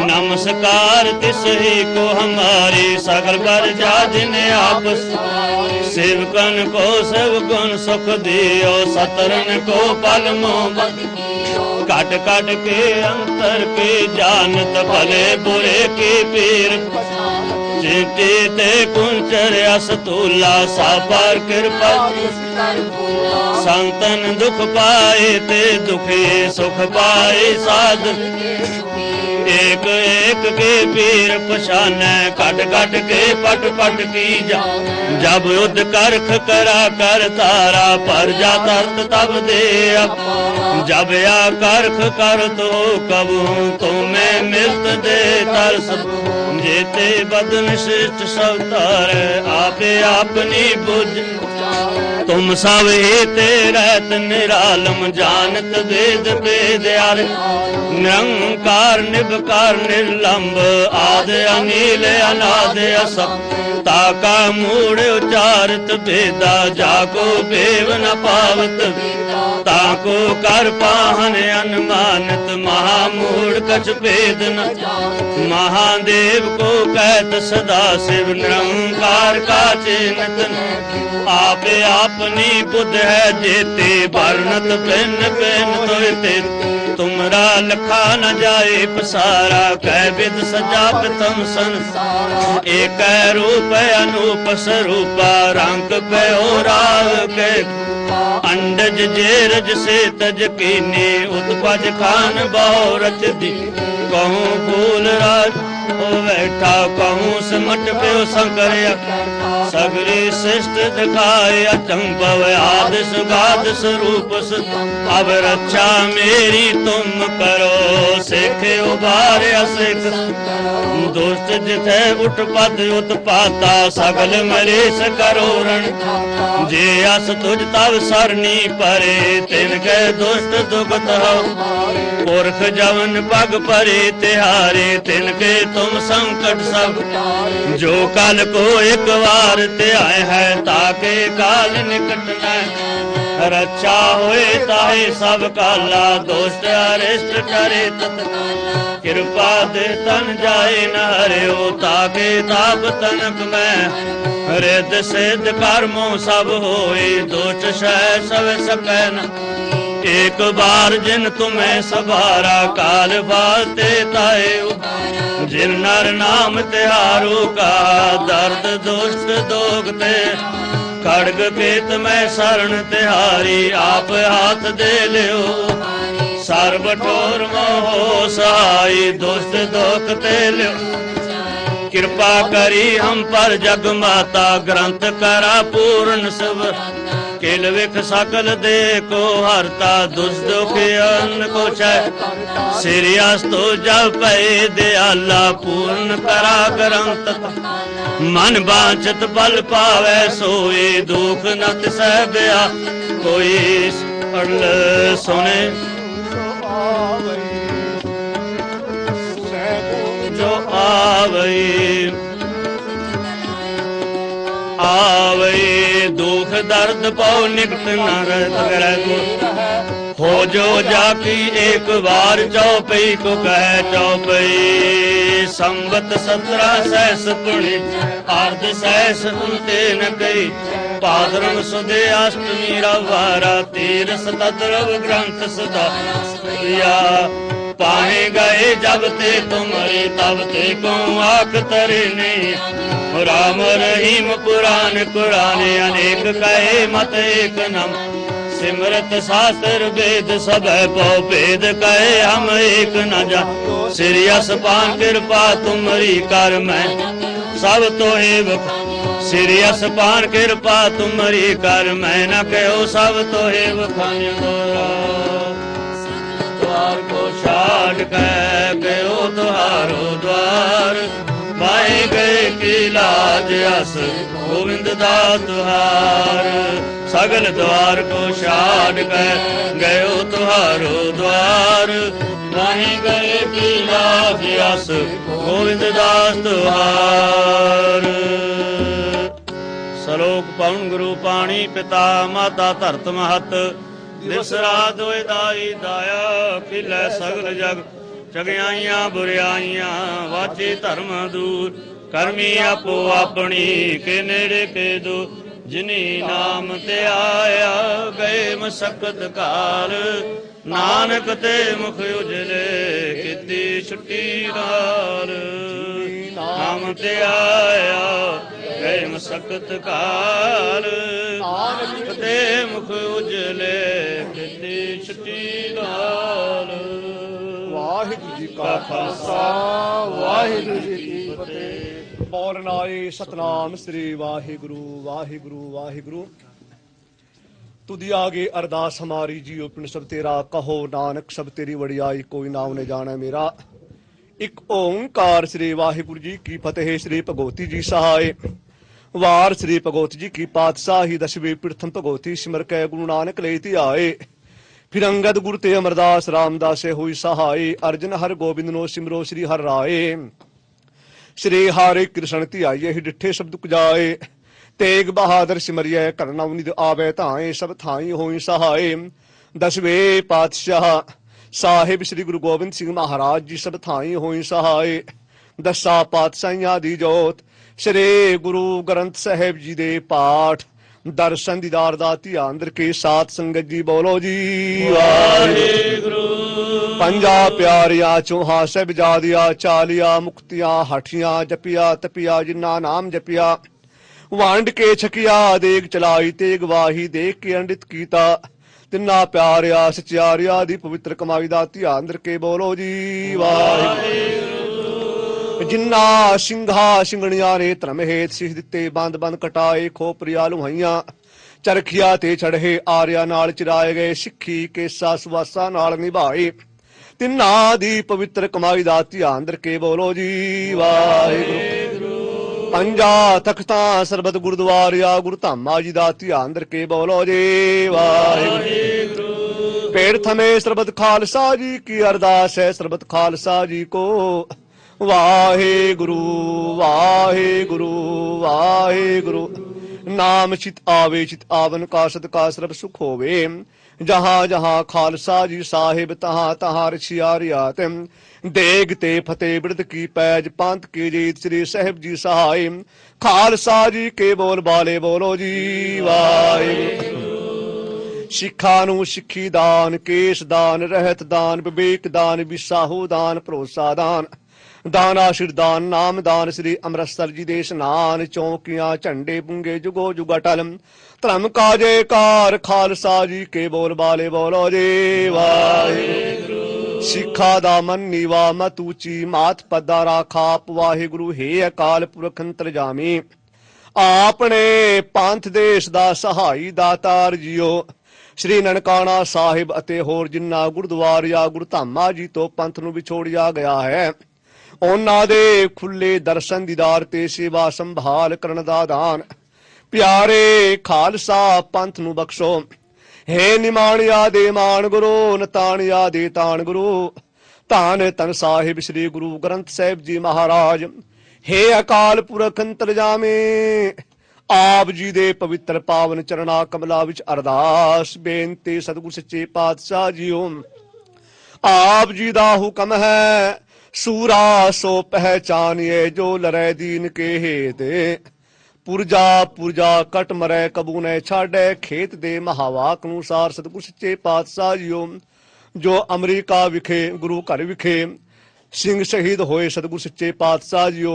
नमस्कार तिस ही को हमारी सकल कर जा जिन आपस सेवकन को सब गुण सुख दियो सतरन को पल मोह काट काट के अंतर के जानत भले बुरे की पीर चिंते ते कुंचर असतुला सापर कृपा संतन दुख पाए ते दुखे सुख पाए साध एक एक के पीर पछाने कट कट के पट पट की जा जब युद्ध करख करा कर तारा पर जा तरत तब दे जब या करख कर तो कब तुम्हें मिलत दे तरस जेते बदन श्रेष्ठ सब तार आपे अपनी बुझ तुम सब हेते रहत निरालम जानत वेद वेद यार निरंकार निबकार निर्लंब आद अनिल अनाद असत ताका मूढ़ उचारत भेदा जाको बेव न पावत ताको कर पाहन अनुमानत महामूढ़ कछ भेद न महादेव को कहत सदा शिव निरंकार का चिन्हत आपे अपनी बुद्ध है जेते वर्णत भिन्न भिन्न तोते तुमरा लखा न जाए पसारा कह विद सजा प्रथम संसार एक रूप अनूप स्वरूपा रंग पे हो राग के अंडज जेरज से तज कीने उत्पज खान बहुरच दी कहूँ फूल राज ओ बैठा कहूँ सिमट पे शंकर सगरी शिष्ट दिखाए अचंभव आद सुगाद स्वरूप अब रक्षा मेरी तुम करो सिखे उबार असिख दुष्ट जिथे उठ पद उत्पाता सगल मरेश करो रण जे अस तुझ तब सरनी परे तिनके दुष्ट दुखत हो पुरख जवन पग परे तिहारे तिनके तुम संकट सब जो कल को एक बार ते आए है ताके काल निकट न रक्षा होए ताहे सब काला दोस्त अरिष्ट करे तत्काला कृपा दे तन जाए न हरियो ताके ताप तनक में रिद सिद्ध कर्मों सब होए दोष सह सब सकै न एक बार जिन तुम्हें सवारा काल बाते ताए जिन नर नाम तिहारू का दर्द दुष्ट दोगते खड़ग पेत में शरण तिहारी आप हाथ दे लियो सर्व ठोर मोहो सहाय दुष्ट दोखते लियो कृपा करी हम पर जग माता ग्रंथ करा पूर्ण सब किल विख सकल दे को हरता दुष्ट दुखी अन्न को छह सिरियस तो जब पे दयाला पूर्ण करा ग्रंथ मन बांछत बल पावे सोए दुख नत सह बया कोई पढ़ सुने जो आवई आवई दुख दर्द पाओ निकट न रह हो जो जाकी एक बार चौपई को कह चौपई संबत 17 सहस पुण्य अर्ध सहस उनते न कही पादरम सुदे अष्टमी रवारा तीर सतद्रव ग्रंथ सदा या पाए गए जब ते तुम्हारे तब ते को आख तरे नहीं राम रहीम पुराण कुराने अनेक कहे मत एक नम सिमरत शास्त्र वेद सब पौ भेद कहे हम एक न जा सिरियस पान कृपा तुम्हारी कर मैं सब तो हे सिरियस पान कृपा तुम्हारी कर मैं न कहो सब तो हे बखान द्वार को छाड़ कहो तुहारो द्वार ਮਾਹੀ ਗਏ ਕੀ ਲਾਜ ਅਸ ਗੋਬਿੰਦ ਦਾਸ ਤੁਹਾਰ ਸਗਲ ਦਵਾਰ ਕੋ ਛਾੜ ਕੇ ਗਇਓ ਤੁਹਾਰੋ ਦਵਾਰ ਮਾਹੀ ਗਏ ਕੀ ਲਾਜ ਅਸ ਗੋਬਿੰਦ ਦਾਸ ਤੁਹਾਰ ਸਲੋਕ ਪਵਨ ਗੁਰੂ ਪਾਣੀ ਪਿਤਾ ਮਾਤਾ ਧਰਤ ਮਹਤ ਦਿਸ ਰਾਤ ਹੋਏ ਦਾਈ ਦਾਇਆ ਖਿਲੇ ਸਗਲ ਜਗ ਚਗਿਆਈਆਂ ਬੁਰਿਆਈਆਂ ਵਾਚੇ ਧਰਮ ਦੂਰ ਕਰਮੀ ਆਪੋ ਆਪਣੀ ਕੇ ਨੇੜੇ ਕੇ ਦੂ ਜਿਨੀ ਨਾਮ ਤੇ ਆਇਆ ਗਏ ਮਸਕਤ ਕਾਲ ਨਾਨਕ ਤੇ ਮੁਖ ਉਜਲੇ ਕੀਤੀ ਛੁੱਟੀ ਨਾਲ ਨਾਮ ਤੇ ਆਇਆ ਗਏ ਮਸਕਤ ਕਾਲ ਨਾਨਕ ਤੇ ਮੁਖ ਉਜਲੇ ਕੀਤੀ ਛੁੱਟੀ ਨਾਲ ਵਾਹਿਗੁਰੂ ਜੀ ਕਾ ਖਾਲਸਾ ਵਾਹਿਗੁਰੂ ਜੀ ਕੀ ਫਤਿਹ। ਬੋਲਣ ਆਏ ਸਤਨਾਮ ਸ੍ਰੀ ਵਾਹਿਗੁਰੂ ਵਾਹਿਗੁਰੂ ਵਾਹਿਗੁਰੂ। ਤੁਧੀ ਆਗੇ ਅਰਦਾਸ ਹਮਾਰੀ ਜੀਓ ਪਿੰਡ ਸਭ ਤੇਰਾ ਕਹੋ ਨਾਨਕ ਸਭ ਤੇਰੀ ਵਡਿਆਈ ਕੋਈ ਨਾਮ ਨੇ ਜਾਣਾ ਮੇਰਾ। ਇੱਕ ਓੰਕਾਰ ਸ੍ਰੀ ਵਾਹਿਗੁਰੂ ਜੀ ਕੀ ਫਤਿਹ। ਸ੍ਰੀ ਭਗਵਤੀ ਜੀ ਸਹਾਏ ਵਾਰ ਸ੍ਰੀ ਭਗਵਤੀ ਜੀ ਕੀ ਪਾਤਸ਼ਾਹੀ ਦਸਵੇਂ ਪ੍ਰਿਥਮ ਭਗਵਤੀ ਸਿਮਰ ਕੈ ਗੁਰੂ ਨਾਨਕ ਲਈ ਧਿਆਏ। फिर अंगद गुरु ते अमरदास रामदासे हुई सहाय अर्जन हर गोबिंद नो सिमरो श्री हर राय। श्री हरे कृष्ण धियाइये ही डिठे शब्द कुजाए तेग बहादुर सिमरिय करना निध आवे धाए सब थाई होई सहाय। दसवें पातशाह साहिब श्री गुरु गोबिंद सिंह महाराज जी सब थाई होई सहाय। दसा पातशाहियां दी जोत श्री गुरु ग्रंथ साहिब जी दे पाठ दर्शन दीदार दा ध्यान रखे सात संगत जी बोलो जी वाहिगुरू। पंजा प्यारिया चौहा साहिबजादिया चालिया मुक्तियां हठियां जपिया तपिया जिन्ना नाम जपिया वंड के छकिया देग चलाई तेग वाही देख के अंडित कीता तिन्ना प्यारिया सचियारिया दी पवित्र कमाई दा ध्यान रखे बोलो जी वाहिगुरू। जिन्ना सिंघा सिंगणिया ने धर्म हेत सिख दिते बंद बंद कटाए खोपरिया लुहाइया चरखिया ते चढ़े आर्या नाल चिराए गए सिक्खी केसा सुवासा नाल निभाए तिन्ना दी पवित्र कमाई दा ध्यान रखे बोलो जी वाहिगुरू। पंजा तख्ता सरबत गुरुद्वारिया गुरु धामा जी दा ध्यान रखे बोलो जी वाहिगुरू। पेड़ थमे सरबत खालसा जी की अरदास है सरबत खालसा जी को वाहेगुरु वाहेगुरु वाहेगुरु। नाम चित आवे चित आवन का सदका सर्ब सुख होवे जहाँ जहाँ खालसा जी साहिब तहाँ तहाँ रछियारियात देग ते फतेह बिरद की पैज पंथ की जीत श्री साहिब जी सहाय। खालसा जी के बोल बाले बोलो जी वाहेगुरू। सिखा नू सिखी दान केस दान रहत दान विवेक दान विसाहू दान भरोसा दान दाना शिरदान नाम दान श्री अमृतसर जी दे स्नान चौकियां झंडे बुंगे जुगो जुगा टल धर्म का जयकार खालसा जी के बोल बाले बोलो जे वाहिगुरू। सिखा दा मन नीवा मत ऊंची मात पदा राखाप वाहिगुरू हे अकाल पुरख अंतरजामी आपने पंथ देश दा सहाई दातार जियो। श्री ननकाना साहिब अते होर जिन्ना गुरुद्वारा गुरु धामा जी तो पंथ नू विछोड़िया गया है ਉਹਨਾਂ ਦੇ ਖੁੱਲੇ ਦਰਸ਼ਨ ਦੀਦਾਰ ਤੇ ਸੇਵਾ ਸੰਭਾਲ ਕਰਨ ਦਾ ਦਾਨ ਪਿਆਰੇ ਖਾਲਸਾ ਪੰਥ ਨੂੰ ਬਖਸ਼ੋ। ਹੈ ਨਿਮਾਣਿਆ ਦੇ ਮਾਨ ਗੁਰੂ ਨਤਾਣਿਆ ਦੇ ਤਾਣ ਗੁਰੂ ਧੰਨ ਧੰਨ ਸਾਹਿਬ ਸ੍ਰੀ ਗੁਰੂ ਗ੍ਰੰਥ ਸਾਹਿਬ ਜੀ ਮਹਾਰਾਜ। ਹੈ ਅਕਾਲ ਪੁਰਖ ਅੰਤਰਜਾਮੇ ਆਪ ਜੀ ਦੇ ਪਵਿੱਤਰ ਪਾਵਨ ਚਰਣਾ ਕਮਲਾਂ ਵਿੱਚ ਅਰਦਾਸ ਬੇਨਤੀ ਸਤਿਗੁਰ ਸੱਚੇ ਪਾਤਸ਼ਾਹ ਜੀਓ ਆਪ ਜੀ ਦਾ ਹੁਕਮ ਹੈ सूरा सो पहचानिए जो लरै दीन के हेत पुरजा पुरजा कट मरै कबू न छाड़े खेत दे महावाक अनुसार सतगुर सच्चे पातशाह जियो जो अमरीका विखे गुरु घर विखे सिंह शहीद होए सतगुर सच्चे पातशाह जियो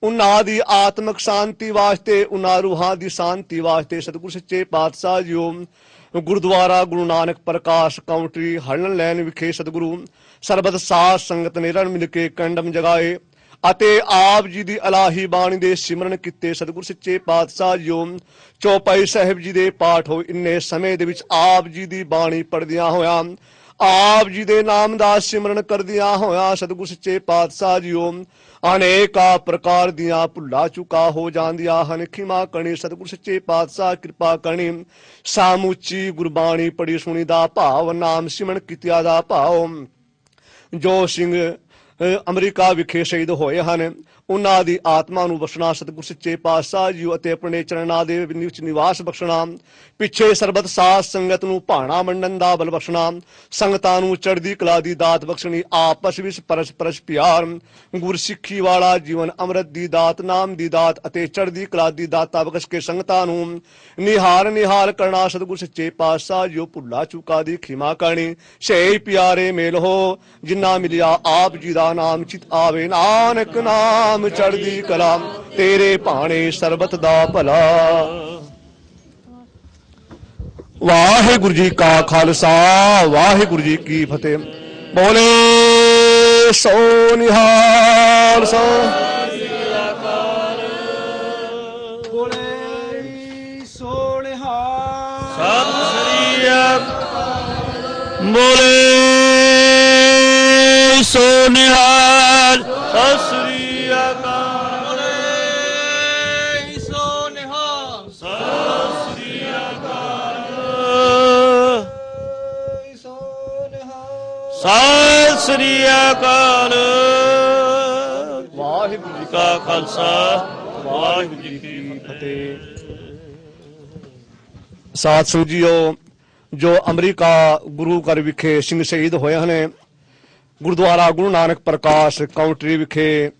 उन्हां दी आत्मक शांति वास्ते उन्हां रूहां दी शांति वास्ते सतगुर सच्चे पातशाह जियो गुरुद्वारा गुरु नानक प्रकाश काउंटरी हलन लैन विखे सतगुरु ਸਰਬਤ ਸਾਧ ਸੰਗਤ ਨੇ ਰਲ ਮਿਲ ਕੇ ਕੰਡਮ ਜਗਾਏ ਅਤੇ ਆਪ ਜੀ ਦੀ ਅਲਾਹੀ ਬਾਣੀ ਦੇ ਸਿਮਰਨ ਕੀਤੇ ਸਤਿਗੁਰ ਸੱਚੇ ਪਾਤਸ਼ਾਹ ਜੀਓ ਚੌਪਾਈ ਸਾਹਿਬ ਜੀ ਦੇ ਪਾਠ ਹੋਏ ਇੰਨੇ ਸਮੇਂ ਦੇ ਵਿੱਚ ਆਪ ਜੀ ਦੀ ਬਾਣੀ ਪੜ੍ਹਦਿਆਂ ਹੋਇਆਂ ਆਪ ਜੀ ਦੇ ਨਾਮ ਦਾ ਸਿਮਰਨ ਕਰਦਿਆਂ ਹੋਇਆ ਸਤਿਗੁਰ ਸੱਚੇ ਪਾਤਸ਼ਾਹ ਜੀਓ ਅਨੇਕਾਂ ਪ੍ਰਕਾਰ ਦੀਆਂ ਭੁੱਲਾ ਚੁਕਾ ਹੋ ਜਾਂਦੀਆਂ ਹਨ। ਖਿਮਾ ਕਰਨੀ ਸਤਿਗੁਰ ਸੱਚੇ ਪਾਤਸ਼ਾਹ ਕਿਰਪਾ ਕਰਨੀ। ਸਾਮੁੱਚੀ ਗੁਰਬਾਣੀ ਪੜੀ ਸੁਣੀ ਦਾ ਭਾਵ, ਨਾਮ ਸਿਮਰਨ ਕੀਤਿਆ ਦਾ ਭਾਵ। ਜੋ ਸਿੰਘ ਅਮਰੀਕਾ ਵਿਖੇ ਸ਼ਹੀਦ ਹੋਏ ਹਨ ਉਹਨਾਂ ਦੀ ਆਤਮਾ ਨੂੰ ਬਖਸ਼ਣਾ ਸਤਿਗੁਰ ਸੱਚੇ ਪਾਤਸ਼ਾਹ ਜੀ ਅਤੇ ਆਪਣੇ ਚਰਨਾਂ ਦੇ ਵਿੱਚ ਨਿਵਾਸ ਬਖਸ਼ਣਾ। ਪਿੱਛੇ ਸਰਬਤ ਸਾਧ ਸੰਗਤ ਨੂੰ ਭਾਣਾ ਮੰਡਣ ਦਾ ਬਲ ਬਖਸ਼ਣਾ। ਸੰਗਤਾਂ ਨੂੰ ਚੜ੍ਹਦੀ ਕਲਾ ਦੀ ਦਾਤ ਬਖਸ਼ਣੀ। ਆਪਸ ਵਿੱਚ ਪਰਸਪਰ ਪਿਆਰ, ਗੁਰਸਿੱਖੀ ਵਾਲਾ ਜੀਵਨ, ਅੰਮ੍ਰਿਤ ਦੀ ਦਾਤ, ਨਾਮ ਦੀ ਦਾਤ ਅਤੇ ਚੜ੍ਹਦੀ ਕਲਾ ਦੀ ਦਾਤਾ ਬਖਸ਼ ਕੇ ਸੰਗਤਾਂ ਨੂੰ ਨਿਹਾਲ ਕਰਨਾ ਸਤਿਗੁਰ ਸੱਚੇ ਪਾਤਸ਼ਾਹ ਜੀ ਭੁੱਲਾ ਚੁਕਾ ਦੀ ਖਿਮਾ ਕਰਨੀ। ਸੇ ਪਿਆਰੇ ਮੇਲ ਹੋ ਜਿੰਨਾ ਮਿਲਿਆ ਆਪ ਜੀ ਦਾ ਨਾਮ ਚਿਤ ਆਵੇ। ਨਾਨਕ ਨਾਮ ਚੜ੍ਹਦੀ ਕਲਾ ਤੇਰੇ ਭਾਣੇ ਸਰਬਤ ਦਾ ਭਲਾ। ਵਾਹਿਗੁਰੂ ਜੀ ਕਾ ਖਾਲਸਾ ਵਾਹਿਗੁਰੂ ਜੀ ਕੀ ਫਤਿਹ। ਬੋਲੇ ਸੋ ਨਿਹਾਲ ਸੋ ਬੋਲੇ ਸੋ ਨਿਹਾਲ। ਸਤਿ ਸ੍ਰੀ ਅਕਾਲ। ਬੋਲੇ ਸੋ ਨਿਹਾਲ। ਸਤਿ ਸ੍ਰੀ ਅਕਾਲ। ਬੋਲੇ ਸੋ ਨਿਹਾਲ। ਸਤਿ ਸ੍ਰੀ ਅਕਾਲ। ਸੋ ਨਿਹਾਲ। ਸਤਿ ਸ੍ਰੀ ਅਕਾਲ। ਵਾਹਿਗੁਰੂ ਜੀ ਕਾ ਖਾਲਸਾ ਵਾਹਿਗੁਰੂ ਜੀ ਕੀ ਫਤਿਹ। ਸਾਧ ਸੰਗਤ ਜੀਓ, ਜੋ ਅਮਰੀਕਾ ਗੁਰੂ ਘਰ ਵਿਖੇ ਸਿੰਘ ਸ਼ਹੀਦ ਹੋਏ ਹਨ, ਗੁਰਦੁਆਰਾ ਗੁਰੂ ਨਾਨਕ ਪ੍ਰਕਾਸ਼ ਕਾਉਂਟਰੀ ਵਿਖੇ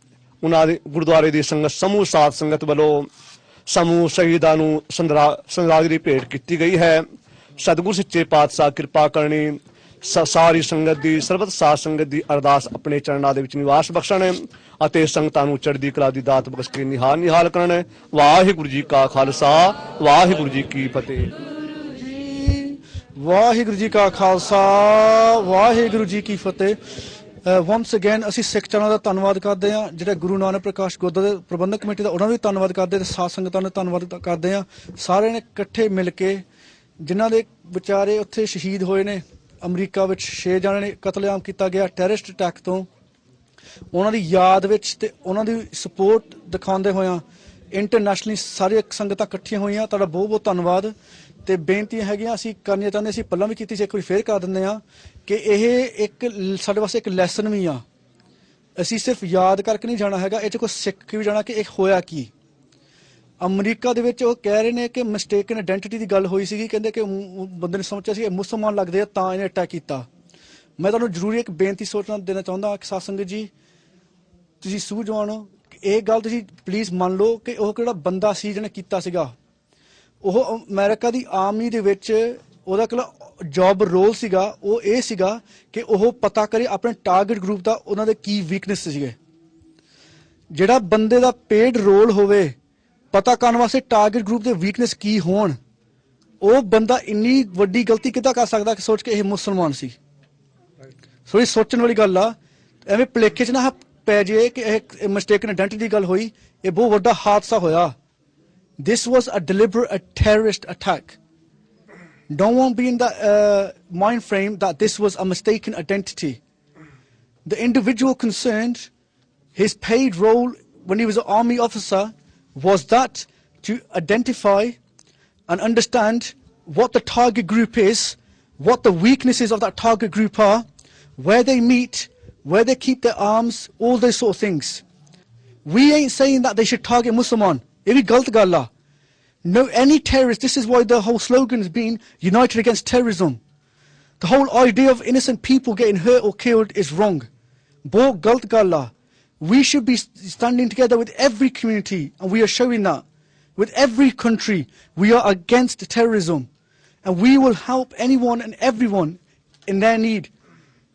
ਉਹਨਾਂ ਦੇ ਗੁਰਦੁਆਰੇ ਦੀ ਸੰਗਤ ਸਮੂਹ ਸਾਧ ਸੰਗਤ ਵੱਲੋਂ ਸਮੂਹ ਸ਼ਹੀਦਾਂ ਨੂੰ ਸ਼ਰਧਾਂਜਲੀ ਭੇਟ ਕੀਤੀ ਗਈ ਹੈ। ਸਤਿਗੁਰ ਸੱਚੇ ਪਾਤਸ਼ਾਹ ਕਿਰਪਾ ਕਰਨੀ। ਸਾਰੀ ਸੰਗਤ ਦੀ, ਸਰਬਤ ਸਾਧ ਸੰਗਤ ਦੀ ਅਰਦਾਸ ਆਪਣੇ ਚਰਨਾਂ ਦੇ ਵਿੱਚ ਨਿਵਾਸ ਬਖਸ਼ਣ ਅਤੇ ਸੰਗਤਾਂ ਨੂੰ ਚੜ੍ਹਦੀ ਕਲਾ ਦੀ ਦਾਤ ਬਖਸ਼ ਕੇ ਨਿਹਾਲ ਕਰਨ। ਵਾਹਿਗੁਰੂ ਜੀ ਕਾ ਖਾਲਸਾ ਵਾਹਿਗੁਰੂ ਜੀ ਕੀ ਫਤਿਹ। ਵਾਹਿਗੁਰੂ ਜੀ ਕਾ ਖਾਲਸਾ ਵਾਹਿਗੁਰੂ ਜੀ ਕੀ ਫਤਿਹ। ਵਾਂਸ ਅਗੇਨ ਅਸੀਂ ਸਿੱਖ ਚੈਨਲ ਦਾ ਧੰਨਵਾਦ ਕਰਦੇ ਹਾਂ, ਜਿਹੜੇ ਗੁਰੂ ਨਾਨਕ ਪ੍ਰਕਾਸ਼ ਗੁਰਦੁਆਰੇ ਪ੍ਰਬੰਧਕ ਕਮੇਟੀ ਦਾ ਉਹਨਾਂ ਦਾ ਵੀ ਧੰਨਵਾਦ ਕਰਦੇ ਤੇ ਸਾਧ ਸੰਗਤਾਂ ਦਾ ਧੰਨਵਾਦ ਕਰਦੇ ਹਾਂ। ਸਾਰਿਆਂ ਨੇ ਇਕੱਠੇ ਮਿਲ ਕੇ, ਜਿਨ੍ਹਾਂ ਦੇ ਵਿਚਾਰੇ ਉੱਥੇ ਸ਼ਹੀਦ ਹੋਏ ਨੇ ਅਮਰੀਕਾ ਵਿੱਚ 6 ਜਣੇ ਨੇ ਕਤਲੇਆਮ ਕੀਤਾ ਗਿਆ ਟੈਰਰਿਸਟ ਅਟੈਕ ਤੋਂ, ਉਹਨਾਂ ਦੀ ਯਾਦ ਵਿੱਚ ਤੇ ਉਹਨਾਂ ਦੀ ਸਪੋਰਟ ਦਿਖਾਉਂਦੇ ਹੋਇਆਂ ਇੰਟਰਨੈਸ਼ਨਲੀ ਸਾਰੀਆਂ ਸੰਗਤਾਂ ਇਕੱਠੀਆਂ ਹੋਈਆਂ। ਤੁਹਾਡਾ ਬਹੁਤ ਬਹੁਤ ਧੰਨਵਾਦ। ਤੇ ਬੇਨਤੀਆਂ ਹੈਗੀਆਂ ਅਸੀਂ ਕਰਨੀਆਂ ਚਾਹੁੰਦੇ, ਅਸੀਂ ਪਹਿਲਾਂ ਵੀ ਕੀਤੀ ਸੀ, ਇੱਕ ਵਾਰੀ ਫੇਰ ਕਰ ਦਿੰਦੇ ਹਾਂ ਕਿ ਇਹ ਇੱਕ ਸਾਡੇ ਵਾਸਤੇ ਇੱਕ ਲੈਸਨ ਵੀ ਆ। ਅਸੀਂ ਸਿਰਫ ਯਾਦ ਕਰਕੇ ਨਹੀਂ ਜਾਣਾ ਹੈਗਾ, ਇਹ 'ਚ ਕੁਛ ਸਿੱਖ ਕੇ ਵੀ ਜਾਣਾ ਕਿ ਇਹ ਹੋਇਆ ਕੀ। ਅਮਰੀਕਾ ਦੇ ਵਿੱਚ ਉਹ ਕਹਿ ਰਹੇ ਨੇ ਕਿ ਮਿਸਟੇਕਨ ਆਇਡੈਂਟੀਟੀ ਦੀ ਗੱਲ ਹੋਈ ਸੀਗੀ, ਕਹਿੰਦੇ ਕਿ ਬੰਦੇ ਨੇ ਸੋਚਿਆ ਸੀ ਇਹ ਮੁਸਲਮਾਨ ਲੱਗਦੇ ਆ ਤਾਂ ਇਹਨੇ ਅਟੈਕ ਕੀਤਾ। ਮੈਂ ਤੁਹਾਨੂੰ ਜ਼ਰੂਰੀ ਇੱਕ ਬੇਨਤੀ ਸੋਚਣਾ ਦੇਣਾ ਚਾਹੁੰਦਾ ਕਿ ਸਾਧ ਸੰਗਤ ਜੀ, ਤੁਸੀਂ ਸੂਝਵਾਨ ਹੋ, ਇਹ ਗੱਲ ਤੁਸੀਂ ਪਲੀਜ਼ ਮੰਨ ਲਓ ਕਿ ਉਹ ਕਿਹੜਾ ਬੰਦਾ ਸੀ ਜਿਹਨੇ ਕੀਤਾ ਸੀਗਾ। ਉਹ ਅਮਰੀਕਾ ਦੀ ਆਰਮੀ ਦੇ ਵਿੱਚ ਉਹਦਾ ਕਿਹੜਾ ਜੌਬ ਰੋਲ ਸੀਗਾ, ਉਹ ਇਹ ਸੀਗਾ ਕਿ ਉਹ ਪਤਾ ਕਰੇ ਆਪਣੇ ਟਾਰਗੇਟ ਗਰੁੱਪ ਦਾ ਉਹਨਾਂ ਦੇ ਕੀ ਵੀਕਨੈਸ ਸੀਗੇ। ਜਿਹੜਾ ਬੰਦੇ ਦਾ ਪੇਡ ਰੋਲ ਹੋਵੇ ਪਤਾ ਕਰਨ ਵਾਸਤੇ ਟਾਰਗੇਟ ਗਰੁੱਪ ਦੇ ਵੀਕਨੈਸ ਕੀ ਹੋਣ, ਉਹ ਬੰਦਾ ਇੰਨੀ ਵੱਡੀ ਗਲਤੀ ਕਿੱਦਾਂ ਕਰ ਸਕਦਾ ਕਿ ਸੋਚ ਕੇ ਇਹ ਮੁਸਲਮਾਨ ਸੀ। ਸੋ ਇਹ ਸੋਚਣ ਵਾਲੀ ਗੱਲ ਆ। ਐਵੇਂ ਭੁਲੇਖੇ 'ਚ ਨਾ ਪੈ ਜੇ ਕਿ ਇਹ ਮਿਸਟੇਕਨ ਆਇਡੈਂਟੀਟੀ ਦੀ ਗੱਲ ਹੋਈ। ਇਹ ਬਹੁਤ ਵੱਡਾ ਹਾਦਸਾ ਹੋਇਆ। This was a deliberate terrorist attack. Don't be in the mind frame that this was a mistaken identity. The individual concerned, his paid role when he was an army officer was that to identify and understand what the target group is, what the weaknesses of that target group are, where they meet, where they keep their arms, all those sort of things. We ain't saying that they should target Musliman. ਇਹ ਵੀ ਗਲਤ ਗੱਲ ਆ। No, any terrorist, this is why the whole slogan has been united against terrorism. The whole idea of innocent people getting hurt or killed is wrong. ਬਹੁਤ ਗਲਤ ਗੱਲ ਆ। We should be standing together with every community, and we are showing that. With every country, we are against terrorism. And we will help anyone and everyone in their need.